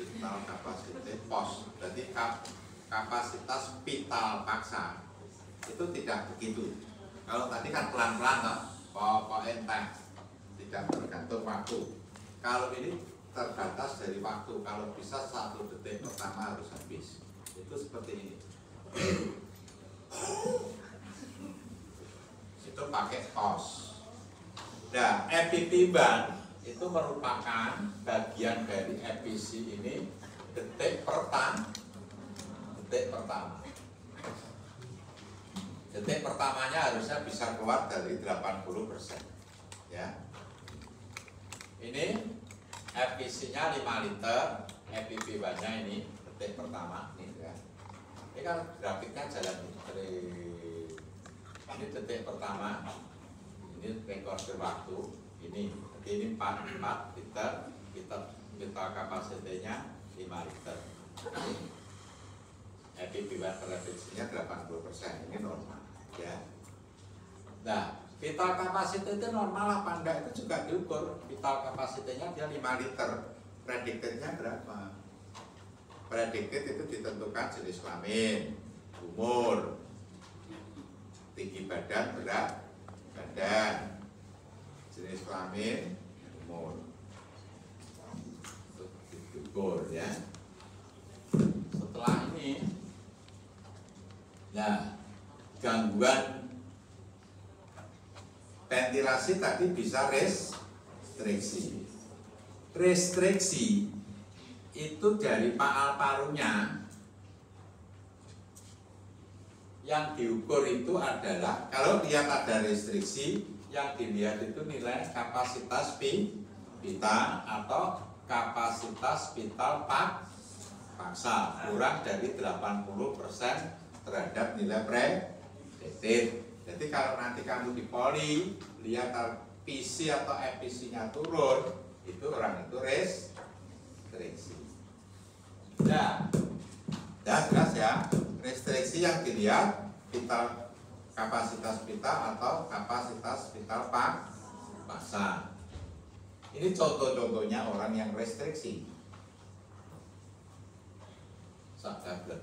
Vital capacity pos. Jadi kapasitas vital paksa itu tidak begitu. Kalau tadi kan pelan-pelan toh, pokok enteng, tidak tergantung waktu. Kalau ini terbatas dari waktu. Kalau bisa 1 detik pertama harus habis. Itu seperti ini. Itu pakai pos. Nah, epitimbang itu merupakan bagian dari efisi ini detik pertama. Detik pertamanya harusnya bisa keluar dari 80%. Ya. Ini efisinya 5 liter, epitimbangnya ini detik pertama nih ya. Ini kan grafiknya jalan ini detik pertama. Ini rekor waktu ini 4 liter, vital kapasitinya 5 liter. Epitimbang terefisinya 80%, ini normal ya. Nah, vital kapasiti itu normal apa enggak itu juga diukur. Vital kapasitinya dia 5 liter, predictednya berapa? Predicted itu ditentukan jenis kelamin, umur, tinggi badan, berat badan, jenis kelamin, umur. Itu diukur ya. Setelah ini, nah gangguan ventilasi tadi bisa restriksi. Restriksi itu dari paru-parunya yang diukur itu adalah kalau lihat ada restriksi yang dilihat itu nilai kapasitas vital atau kapasitas vital paksa kurang dari 80% terhadap nilai prediktif. Jadi kalau nanti kamu di poli lihat PC atau efisinya turun, itu orang itu restriksi. Nah, jelas ya, restriksi yang dilihat vital kapasitas vital atau kapasitas vital paksa. Ini contoh-contohnya orang yang restriksi. Tablet.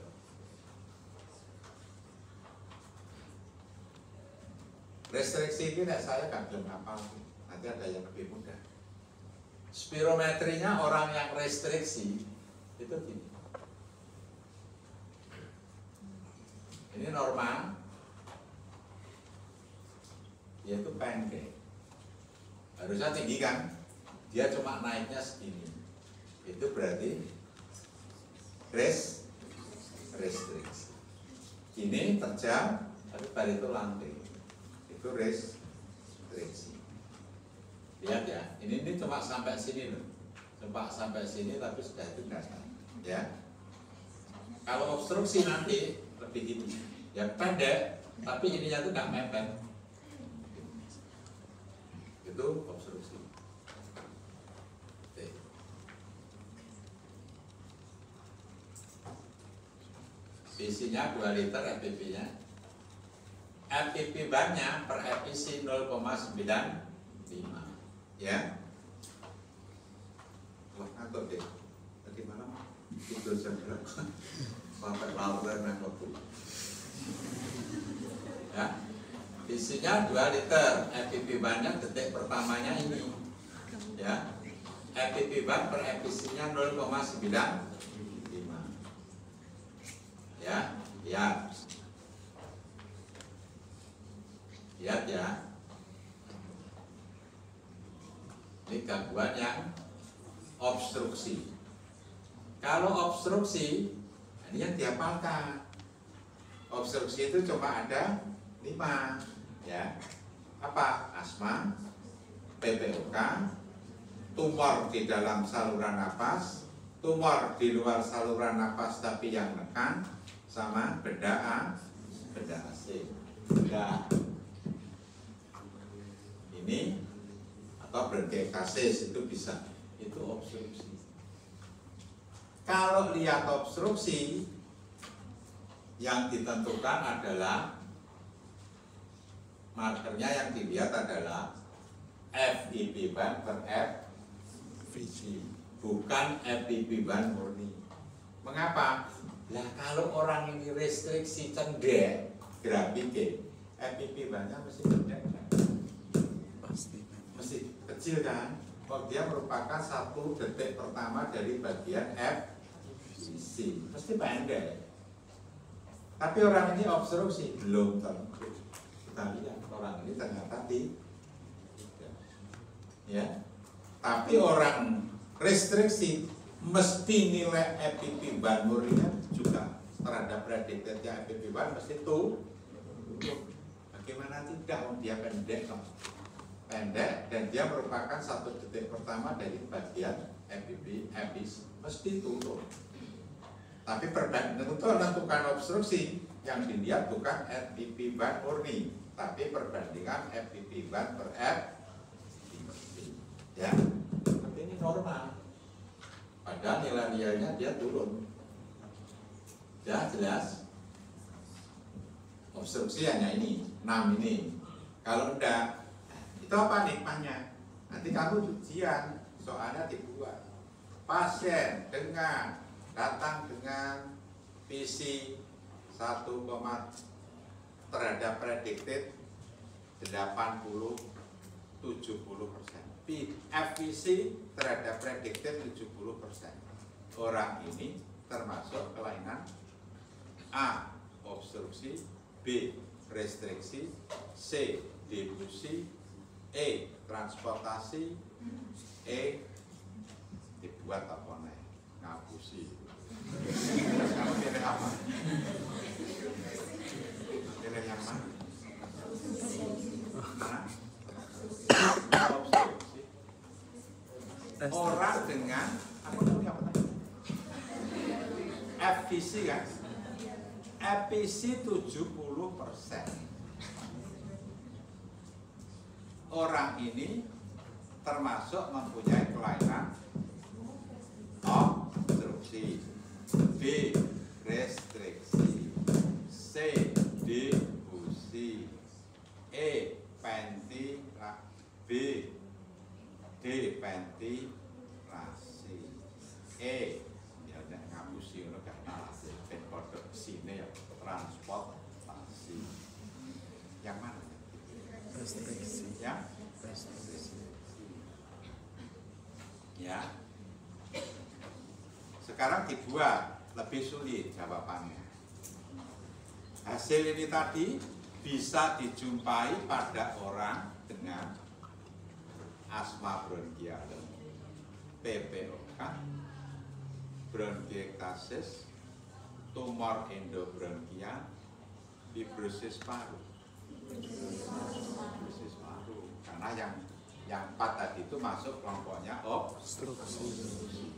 Restriksi ini saya nggak belum hafal. Nanti ada yang lebih mudah. Spirometrinya orang yang restriksi itu gini. Ini normal, yaitu pendek. Harusnya tinggi kan? Dia cuma naiknya segini. Itu berarti restriksi. Ini terjang, tapi pada itu lantai. Itu restriksi. Lihat ya, ini cuma sampai sini loh. Cuma sampai sini tapi sudah itu dasar. Ya. Kalau obstruksi nanti lebih gini. Ya pendek, tapi ininya tuh nggak mepet. Itu obstruksi. Isinya 2 liter FPP-nya. FPP banyak per efisi 0,95 ya. Wah, ngantuk deh. Tadi malam tidur jam berapa? Sampai laluan ngantuk. Ya. Isinya 2 liter. FPP banyak detik pertamanya ini. Ya. FPP ban per efisinya 0,95. Ya, ya. Lihat ya. Ini gangguan yang obstruksi. Kalau obstruksi, ini yang dihafalkan. Obstruksi itu cuma ada 5, ya. Apa? Asma, PPOK, tumor di dalam saluran napas, tumor di luar saluran napas tapi yang menekan, sama benda AC. Benda ini atau bronkiektasis itu bisa, itu obstruksi. Kalau lihat obstruksi, yang ditentukan adalah markernya yang dilihat adalah FEP1 per FVC, bukan FEP1 murni. Mengapa? Lah kalau orang ini restriksi cendek grafik, FEP1-nya mesti cendek kan? Mesti kecil kan? Kalau dia merupakan 1 detik pertama dari bagian FVC, mesti pendek. Tapi orang ini obstruksi, belum tentu. Kita lihat orang ini ternyata tidak. Ya. Tapi orang restriksi mesti nilai FEP1 murninya juga terhadap prediktornya FEP1 mesti tuh. Bagaimana tidak? Dia pendek, pendek dan dia merupakan 1 detik pertama dari bagian FEP mesti turun. Tapi perbandingan itu menentukan obstruksi, yang dilihat bukan FEP1 murni, tapi perbandingan FEP1 per FVC. Ya, tapi ini normal. Padahal nilai-nilainya dia turun. Ya, jelas. Obstruksi hanya ini, 6 ini. Kalau enggak, itu apa nikmatnya? Nanti kamu ujian, soalnya dibuat. Pasien datang dengan visi 1, terhadap predicted 80-70%. FVC terhadap predicted 70%. Orang ini termasuk kelainan A. Obstruksi, B. Restriksi, C. Difusi, E. Transportasi, E. Dibuat apa nih? Ngapusi. Kamu pilih apa? Pilih yang mana? Obstruksi. Orang dengan apa namanya? FVC kan? FVC 70%. Orang ini termasuk mempunyai kelainan obstruksi, B. Restriksi, C. Difusi, E. Ventilasi, B. D. Ventilasi, E. Ya nek ngapusi ngono gak nalase ben padha sine ya transportasi. Yang mana? Restriksi. Ya? Restriksi. Ya. Sekarang dibuat lebih sulit jawabannya. Hasil ini tadi bisa dijumpai pada orang dengan asma bronkial, PPOK, bronkiektasis, tumor endobronkial, fibrosis paru. Fibrosis paru. Karena yang 4 tadi itu masuk kelompoknya obstruksi.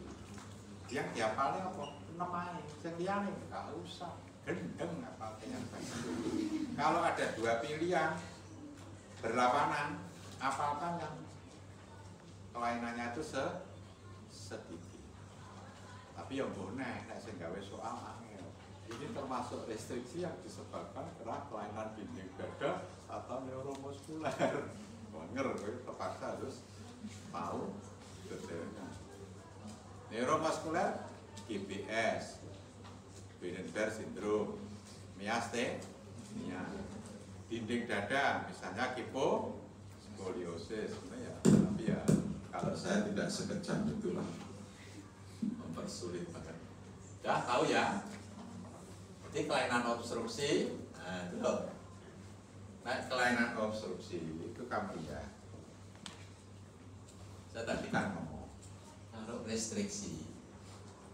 Yang dihafalnya apa? Namanya, yang liane nggak usah. Gendeng hafalnya yang baik. Kalau ada 2 pilihan berlawanan, hafalkan yang kelainannya itu sedikit. Tapi yang boleh, nek sing gawe soal angel. Ini termasuk restriksi yang disebabkan karena kelainan dinding dada atau neuromuskuler. Bener, terpaksa harus tahu detailnya. Neuromuskuler, GBS, Guillain-Barré syndrome, miastenia, dinding dada, misalnya skoliosis, ya. Tapi ya kalau saya tidak sekejam itulah, mempersulit banget. Ya tahu ya, jadi kelainan obstruksi, nah itu loh. Nah, kelainan obstruksi itu kamu lihat. Saya tadi kan ngomong, kalau restriksi,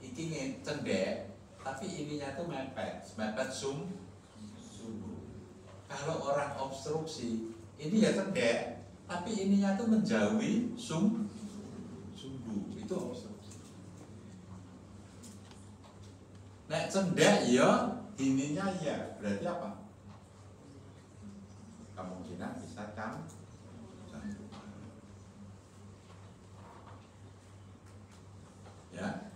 ini cendek, tapi ininya tuh mepet sumbu. Kalau orang obstruksi, ini ya cendek, tapi ininya tuh menjauhi sumbu. Itu obstruksi. Nek cendek ya, ininya ya, berarti apa? Kemungkinan bisa campuran. Ya.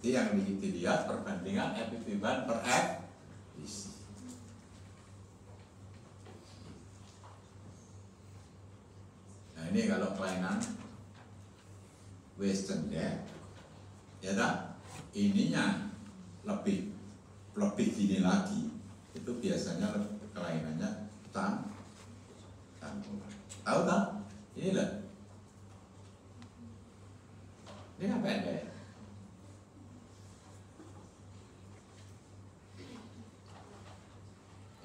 Jadi yang dilihat perbandingan epifiban per FVC. Nah ini kalau kelainan wis cendek, ya tak? Ininya lebih gini lagi, itu biasanya kelainannya campuran. Tahu tak? Ini lah. Ini kan pendek.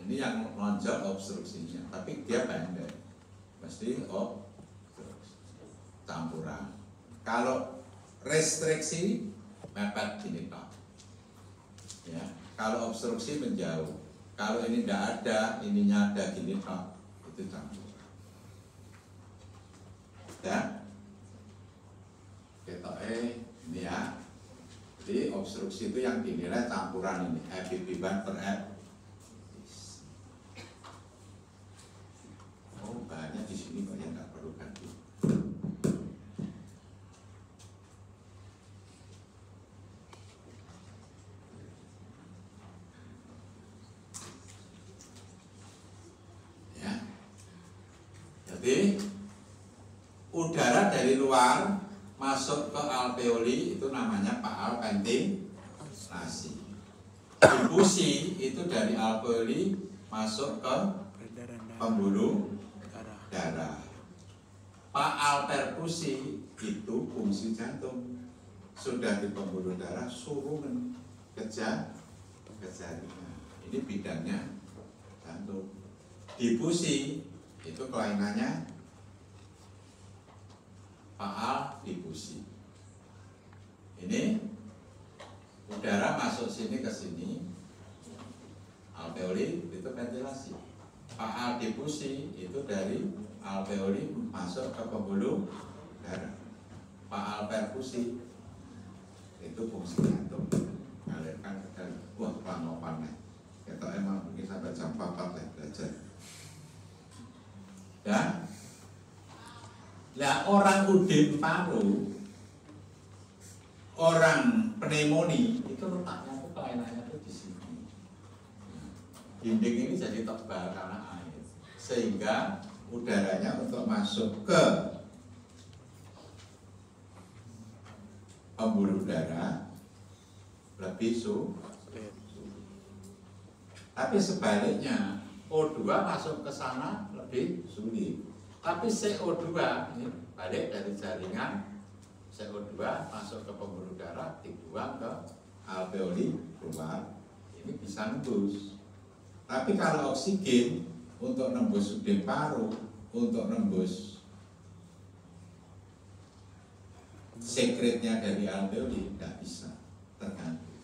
Ini yang lonjak obstruksinya, tapi dia pendek. Mesti obstruksi. Campuran. Kalau restriksi mepet gini Pak. Ya, kalau obstruksi menjauh. Kalau ini tidak ada, ininya ada gini Pak, itu campuran. Ya. Kita ini ya. Jadi obstruksi itu yang dinilai campuran ini, epifiban per F. Oh, banyak di sini kok yang nggak perlu ganti. Ya. Jadi udara dari luar masuk ke alveoli itu namanya paal ventilasi. Difusi itu dari alveoli masuk ke pembuluh darah. Paal perfusi itu fungsi jantung. Sudah di pembuluh darah suruh ke jaringan. Ini bidangnya jantung. Difusi itu kelainannya paal difusi. Ini udara masuk sini ke sini, alveoli itu ventilasi. Paal difusi itu dari alveoli masuk ke pembuluh darah. Paal perfusi itu fungsi jantung, mengalirkan ke dalam. Wah, panopan nih. Kita emang mungkin sampai jam 4 ya belajar. Ya. Nah, orang udin paru, orang pneumonia itu letaknya tuh kelainannya tuh di sini. Dinding ini jadi tebal karena air, sehingga udaranya untuk masuk ke pembuluh darah lebih sulit. Tapi sebaliknya O2 masuk ke sana lebih sulit. Tapi CO2 ini balik dari jaringan, CO2 masuk ke pembuluh darah, dibuang ke alveoli keluar, ini bisa nembus. Tapi kalau oksigen untuk nembus udin paru, untuk nembus sekretnya dari alveoli tidak bisa, terganggu.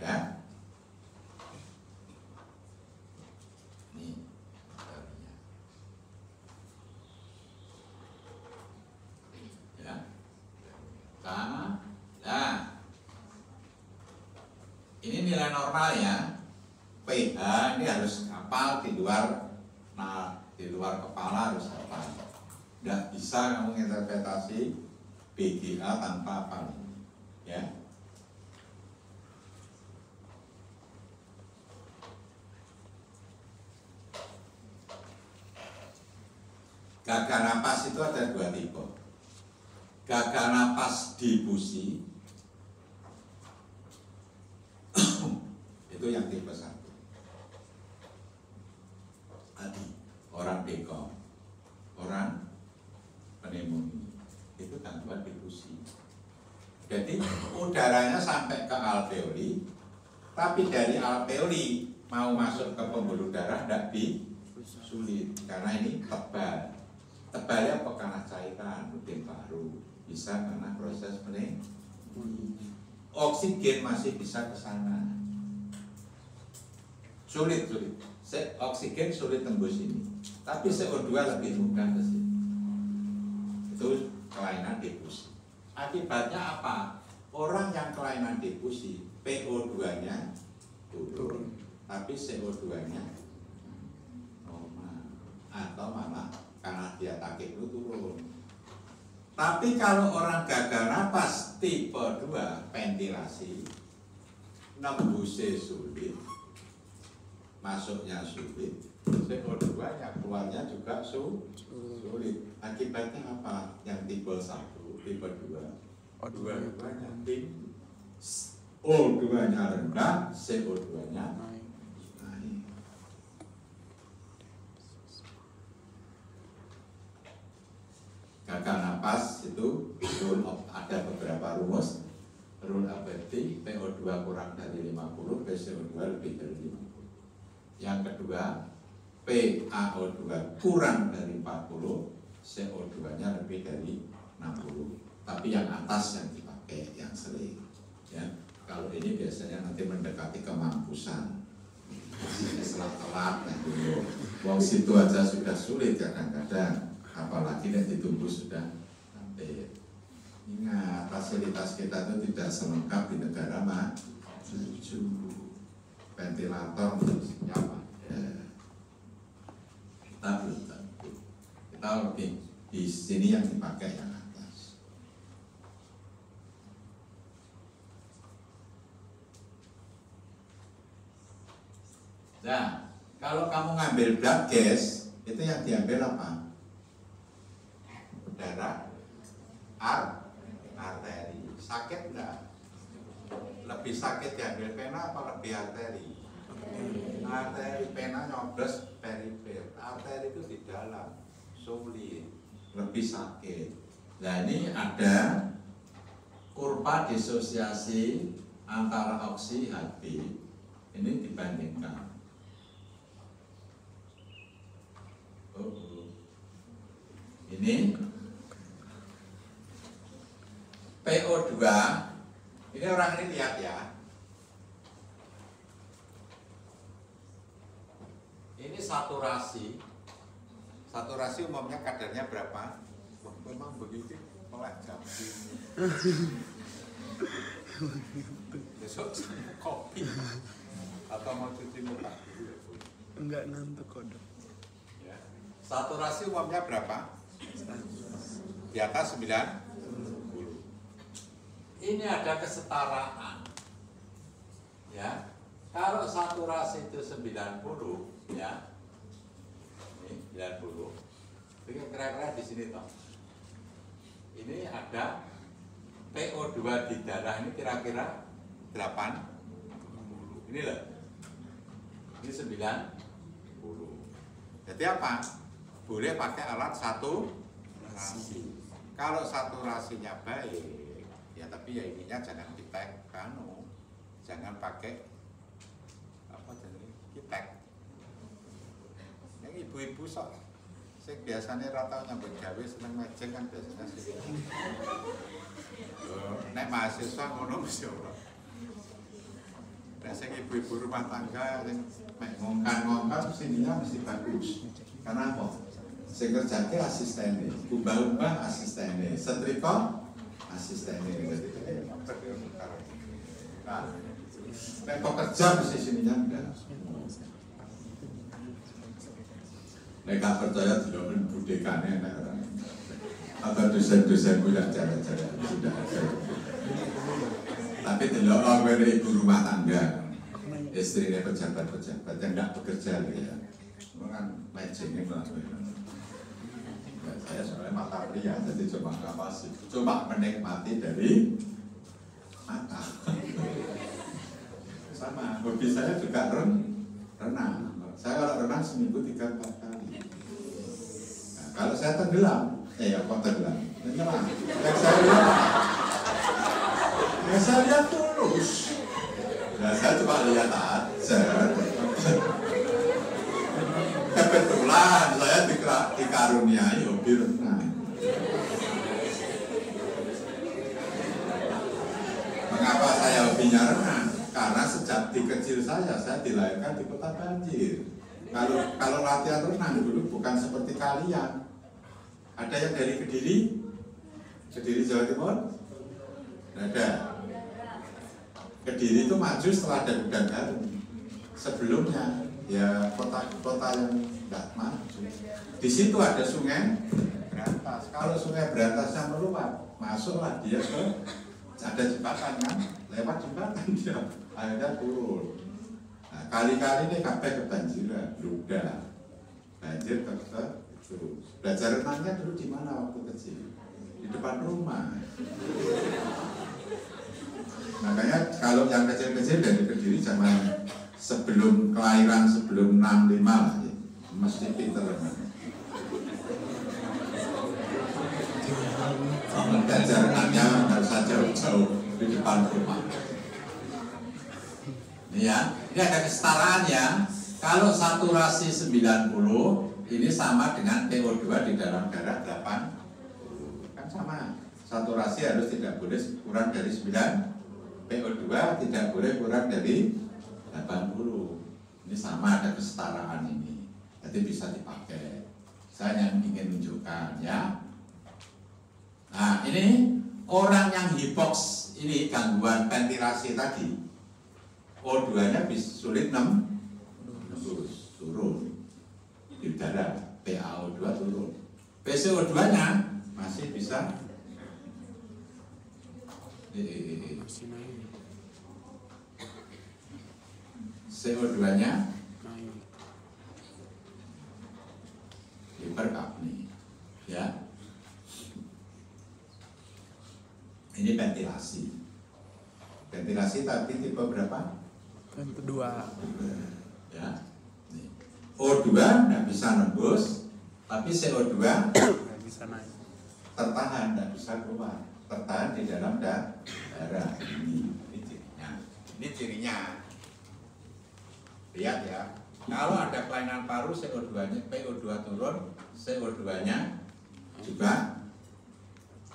Ya. Nah, ini nilai normal ya. pH ini harus hafal di luar, nah di luar kepala harus hafal. Tidak bisa kamu interpretasi BGA tanpa hafal, ya. Gagal napas itu ada dua tipe. Gagal napas difusi itu yang tipe 1. Tadi orang beko, orang pneumonia itu gangguan difusi. Jadi udaranya sampai ke alveoli, tapi dari alveoli mau masuk ke pembuluh darah tidak sulit karena ini tebal. Tebalnya apa karena cairan rutin paru, bisa karena proses oksigen masih bisa ke sana. Sulit. Oksigen sulit tembus ini, tapi CO2 lebih mudah ke sini. Itu kelainan difusi. Akibatnya apa? Orang yang kelainan difusi, PO2-nya turun, tapi CO2-nya normal, atau malah karena dia takik itu turun. Tapi kalau orang gagal napas tipe 2 ventilasi, nembusnya sulit, masuknya sulit, CO2-nya keluarnya juga sulit. Akibatnya apa? Yang tipe 1, tipe 2, dua-duanya tinggi, O2-nya rendah, CO2-nya naik. Gagal napas itu ada beberapa rumus. Rule abadi, PO2 kurang dari 50, PCO2 lebih dari 50. Yang kedua, PaO2 kurang dari 40, CO2-nya lebih dari 60. Tapi yang atas yang dipakai, yang sering. Ya, kalau ini biasanya nanti mendekati kemampusan. Setelah telat, wong situ aja sudah sulit kadang-kadang. Apalagi yang ditunggu sudah hampir. Ingat, fasilitas kita itu tidak selengkap di negara maju. Ventilator siapa? Ya. Kita belum tentu. Kita lebih di sini yang dipakai yang atas. Nah, kalau kamu ngambil blood gas, itu yang diambil apa? Darah, arteri. Sakit enggak? Lebih sakit diambil pena apa lebih arteri? Arteri, pena nyoblos perifer. Arteri itu di dalam, sulit, lebih sakit. Nah ini ada kurva disosiasi antara oksi Hb. Ini dibandingkan. Ini PO2, ini orang ini lihat ya. Ini saturasi. Saturasi umumnya kadarnya berapa? Memang begitu melacak. Besok kopi atau mau cuci muka? Enggak ngantuk kok, Dok. Ya. Saturasi umumnya berapa? Di atas 90. Ini ada kesetaraan. Ya. Kalau saturasi itu 90, ya. Ini 90. Ini kira-kira di sini toh. Ini ada PO2 di darah ini kira-kira 80. Ini loh. Ini 90. Jadi apa? Boleh pakai alat saturasi. Kalau saturasinya baik, ya tapi ya ininya jangan kita jangan pakai apa jadi kitek. Yang ibu-ibu sok, saya biasanya rata nyambut gawe seneng mejeng kan biasanya sih. Nek mahasiswa ngono mesti ora. Nek sing ibu-ibu rumah tangga yang ngongkan sininya mesti bagus. Karena apa? Sing kerjake asistene, umbah-umbah asistene, setrika asistene. Nah, nek kok kerja mesti sininya enggak. Nek gak percaya tidak budekane nek ora. Atau dosen-dosen tidak jalan-jalan sudah ada. Tapi delok kowe ibu rumah tangga, istrinya pejabat-pejabat yang tidak bekerja ya. Kan matchingnya melakukan. Saya soalnya mata pria, jadi cuma menikmati dari mata. Sama, hobi saya juga renang. Saya kalau renang seminggu 3-4 kali. Nah, kalau saya tenggelam, kok tenggelam? Tenggelam. Yang saya lihat tulus. Nah, saya cuma lihat aja. Kebetulan saya dikaruniai hobi renang. Mengapa saya hobinya renang? Karena sejak di kecil saya dilahirkan di kota banjir. Kalau latihan renang dulu bukan seperti kalian. Ada yang dari Kediri Jawa Timur? Tidak ada. Kediri itu maju setelah ada Gudang Galuh. Sebelumnya ya kota-kota yang tidak maju. Di situ ada Sungai Berantas. Kalau Sungai Berantasnya meluap, masuklah dia ke ada jembatan kan, lewat jembatan dia akhirnya turun. Nah, kali-kali ini kabeh kebanjiran, ludah, banjir tetap itu. Belajar renangnya dulu di mana waktu kecil? Di depan rumah. Makanya kalau yang kecil-kecil dari Kediri zaman sebelum kelahiran, sebelum 65 lah ya, mesti pinter renang. Belajar renangnya harus jauh-jauh di depan rumah. Ini ya, ini ada kesetaraan ya. Kalau saturasi 90 ini sama dengan PO2 di dalam darah 8, kan sama. Saturasi harus tidak boleh kurang dari 9, PO2 tidak boleh kurang dari 80. Ini sama, ada kesetaraan ini. Jadi bisa dipakai. Saya yang ingin menunjukkan ya. Nah ini orang yang hipoks ini gangguan ventilasi tadi, O2 nya bisa sulit turun di udara, PaO2 turun, PCO2 nya masih bisa CO2 nya hiperkapni ya. Ini ventilasi. Ventilasi tapi tipe berapa? Yang kedua. Ya. Nih. O2 nggak bisa nembus, tapi CO2 Nggak bisa naik. tertahan, nggak bisa keluar, tertahan di dalam darah. Ini cirinya. Ini cirinya. Lihat ya. Kalau ada kelainan paru, CO2-nya, PO2 turun, CO2-nya juga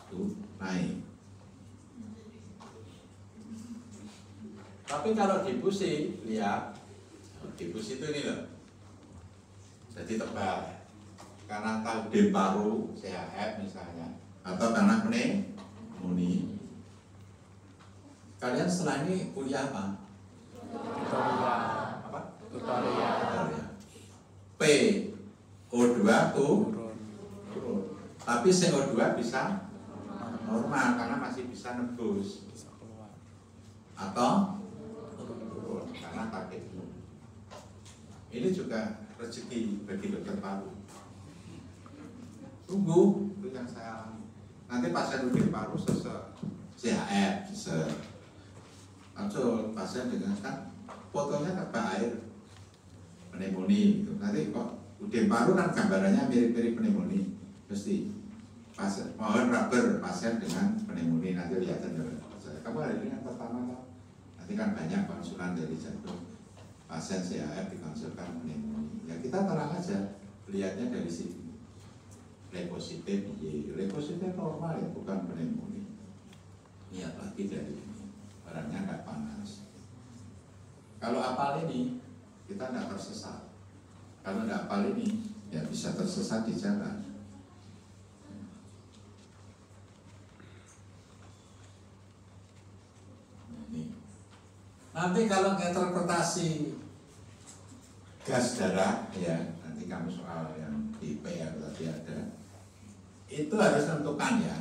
tuh naik. Tapi kalau difusi, lihat, difusi itu ini loh, jadi tebal, karena tahu dem paru, CHF misalnya, atau karena pneumonia. Kalian setelah ini kuliah apa? Tutorial. Apa? Tutorial. PO2 tuh Turun. tapi CO2 bisa normal karena masih bisa nebus Bisa keluar. atau turun karena target. Ini juga rezeki bagi dokter paru. Tunggu, itu yang saya alami. Nanti pasien udah paru sesek CHF, muncul pasien dengan kan fotonya terbang air pneumonia gitu. Nanti kok udah paru kan gambarannya mirip-mirip pneumonia. Mesti pasien mohon rubber pasien dengan pneumonia, nanti lihat aja. Kamu hari ini yang pertama kan? Nanti kan banyak konsulan dari jantung pasien CHF dikonsulkan pneumonia. Ya kita terang aja, lihatnya dari sini. Leukosit, leukosit normal ya, bukan pneumonia. Lihat lagi dari ini, barangnya nggak panas. Kalau apal ini kita nggak tersesat. Kalau nggak apal ini ya bisa tersesat di jalan. Ini. Nanti kalau interpretasi gas darah ya, nanti kamu soal yang di PR tadi ada. Itu harus tentukan ya.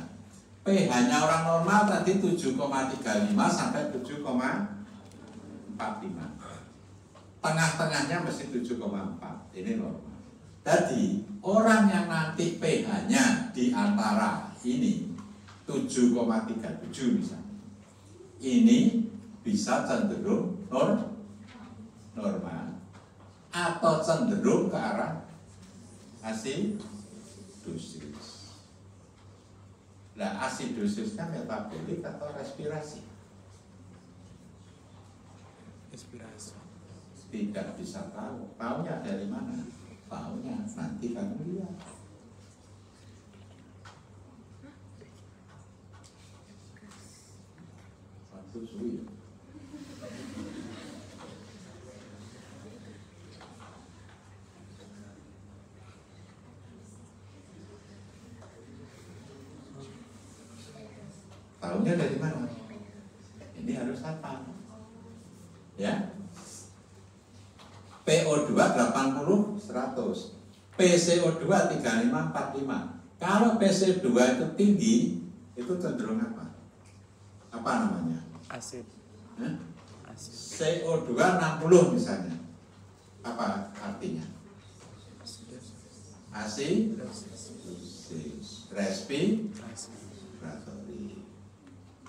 pH-nya orang normal tadi 7,35 sampai 7,45. Tengah-tengahnya mesti 7,4. Ini normal. Jadi orang yang nanti pH-nya di antara ini 7,37 misalnya, ini bisa cenderung normal atau cenderung ke arah asidosis. Nah, asidosisnya metabolik atau respirasi? Inspirasi. tidak bisa tahu. Taunya dari mana? Taunya nanti kamu lihat. Satu suwi. Taunya dari mana? Ini harus apa? Ya. PO2 80 100. PCO2 35 45. Kalau PC2 itu tinggi, itu cenderung apa? Apa namanya? Asid. Hah? Asid. CO2 60 misalnya. Apa artinya? Asid, respiratori.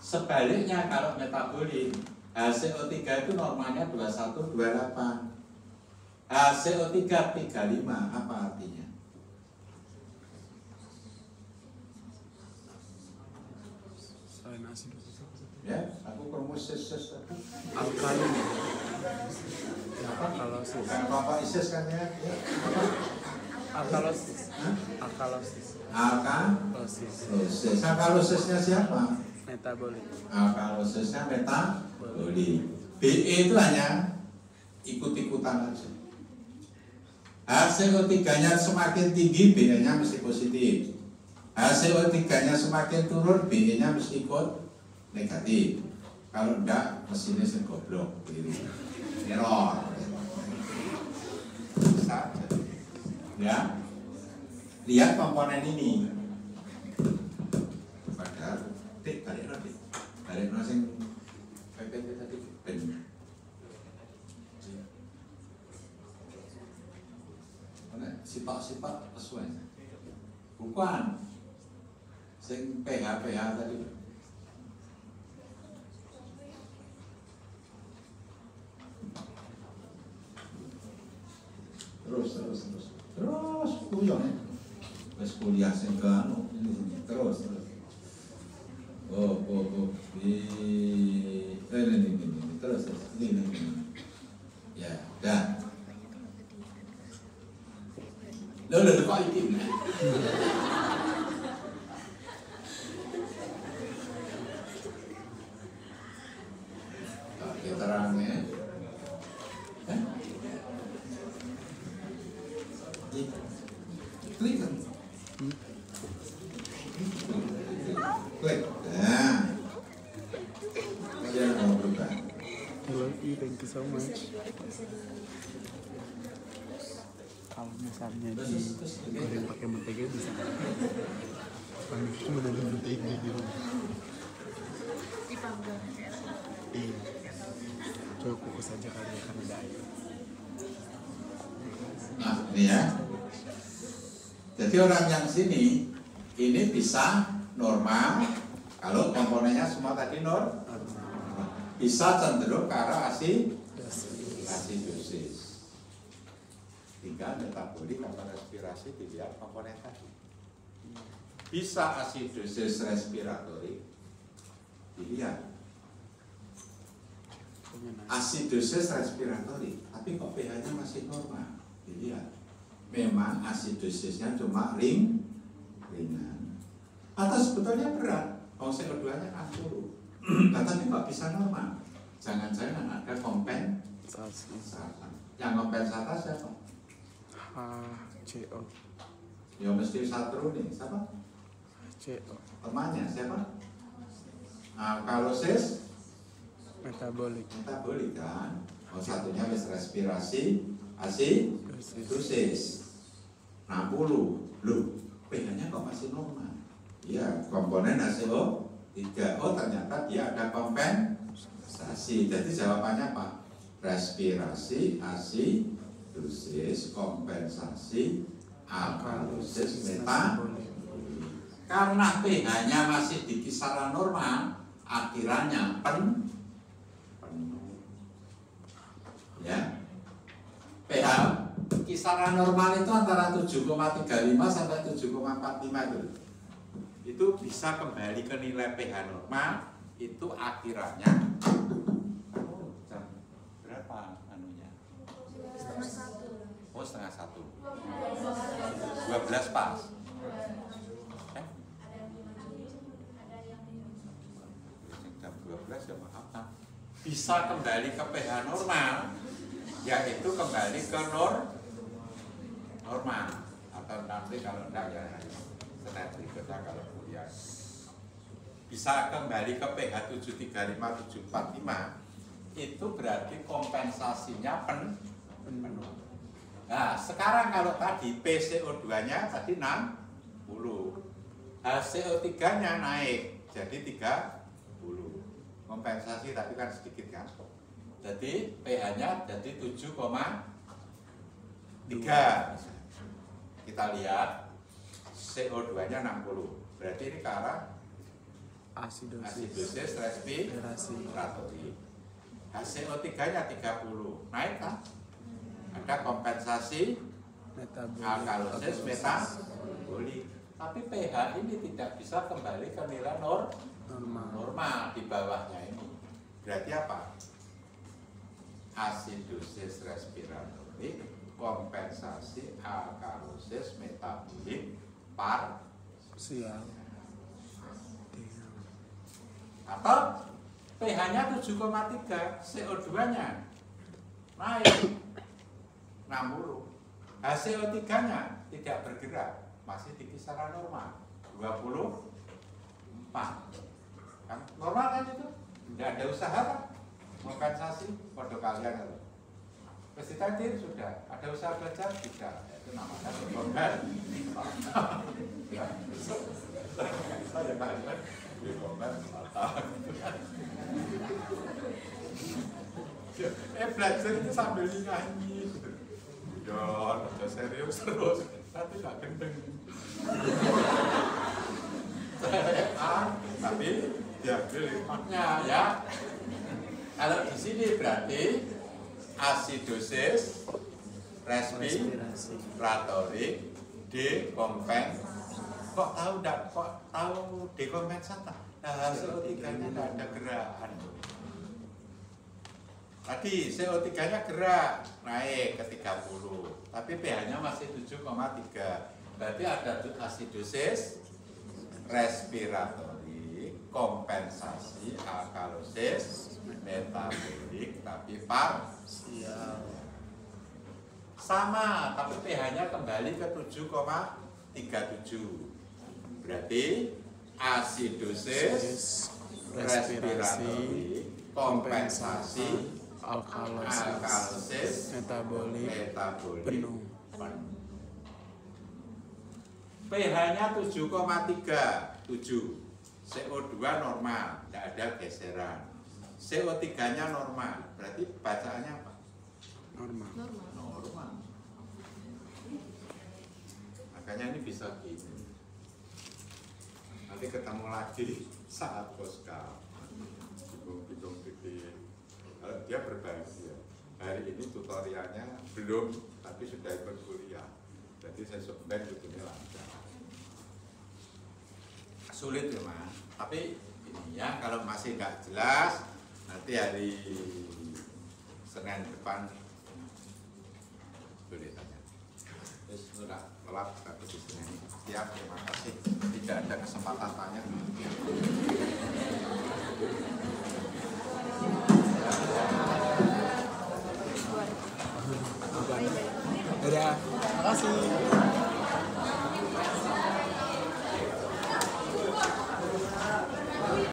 Sebaliknya kalau metabolik, HCO3 itu normalnya 21 28. HCO3 35 apa artinya? Selain asid. Ya, aku kromosis tadi. Alkalin. Apa kalosis? Bukan Bapak Isis kan ya? Ya. Apa? Alkalosis. Hah? Alkalosis. Alkalosis. Alkalosisnya siapa? Metabolik. Alkalosisnya metabolik. BE itu hanya ikut-ikutan aja. HCO3-nya semakin tinggi, BE-nya mesti positif. HCO3-nya semakin turun, BE-nya mesti ikut negatif. Kalau enggak, mesinnya sih goblok. Error. Bisa. Ya. Lihat komponen ini. Padahal, tarik sing PPT tadi ben. Sifat-sifat sesuai. Bukan sing PH tadi. Terus kuyon. Wes kuliah sing anu ini terus. Oh. Ini terus ini. Ya, dah. Lo kok iki. Keterangannya. Klik kan? Klik. Nah. Jangan mau berubah. I love you, thank you so much. Kalau misalnya digoreng pakai mentega bisa. Kami cuma ada mentega di rumah. Dipanggang. Iya. Coba kukus aja kali ya karena ada air. Nah, ini ya. Jadi orang yang sini ini bisa normal kalau komponennya semua tadi bisa cenderung ke arah asidosis. Tinggal metabolik atau respirasi dilihat komponen tadi. Bisa asidosis respiratori dilihat. Asidosis respiratori, tapi kok pH-nya masih normal dilihat. Memang asidosisnya cuma ringan atau sebetulnya berat. CO2-nya kan turun. Tapi kok bisa normal? Jangan-jangan ada kompensasi. Yang kompensasi siapa? HCO. Ya mesti satu nih, siapa? HCO. Temannya siapa? Alkalosis Metabolik kan? Satunya wis respirasi, asidosis. 60. Loh, pH-nya kok masih normal? Ya, komponen HCO3. Oh, ternyata dia ada kompensasi. Jadi jawabannya apa? Respirasi, asidosis, kompensasi, alkalosis, metabolik. Karena pH-nya masih di kisaran normal, akhirannya penuh. Ya. pH kisaran normal itu antara 7,35 sampai 7,45 itu. Itu bisa kembali ke nilai pH normal, itu akhirannya jam berapa anunya? Oh, setengah 1. 12 pas. Jam 12 ya maaf. Bisa kembali ke pH normal, yaitu kembali ke normal. Atau nanti kalau enggak ya Senin berikutnya kalau kuliah. Bisa kembali ke pH 735, 745, itu berarti kompensasinya penuh. Nah, sekarang kalau tadi PCO2-nya tadi 60, HCO3-nya naik jadi 30. Kompensasi tapi kan sedikit kan. Jadi pH-nya jadi 7,3. Kita lihat CO2-nya 60. Berarti ini ke arah asidosis respiratori. HCO3-nya 30. Naik kan? Ada kompensasi alkalosis metabolik. Tapi pH ini tidak bisa kembali ke nilai normal di bawahnya ini. Berarti apa? Asidosis respiratori, kompensasi alkalosis metabolik parsial. Atau pH-nya 7,3, CO2-nya naik 60, HCO3-nya tidak bergerak, masih di kisaran normal 24. Kan normal kan itu? Tidak ada usaha kan? Kompensasi pada kalian itu. Pasti tadi sudah ada usaha belajar tidak? Itu namanya kompensasi. Ya, saya tanya di belajar itu sambil nyanyi. Ya, udah serius terus, nanti nggak gendeng. Tapi diambil hikmahnya ya. Kalau di sini berarti asidosis respiratori dekompensasi. Kok tahu dekompensasi? Nah, CO3-nya tidak ada gerakan. Tadi CO3-nya gerak naik ke 30, tapi pH-nya masih 7,3. Berarti ada asidosis respiratori, kompensasi alkalosis metabolik tapi parsial. Sama, tapi pH-nya kembali ke 7,37. Berarti asidosis respiratori, kompensasi alkalosis metabolik penuh. pH-nya 7,37, CO2 normal, tidak ada geseran. CO3-nya normal, berarti bacaannya apa? Normal. Makanya ini bisa gini. Nanti ketemu lagi saat poska. Bingung titik. Kalau dia berbagi ya. Hari ini tutorialnya belum, tapi sudah ikut kuliah. Jadi saya sebenarnya itu lancar. Sulit ya Mas, tapi ini ya kalau masih nggak jelas nanti hari Senin depan boleh tanya. Terus sudah telat tapi di sini. Siap, terima kasih. Tidak ada kesempatan tanya.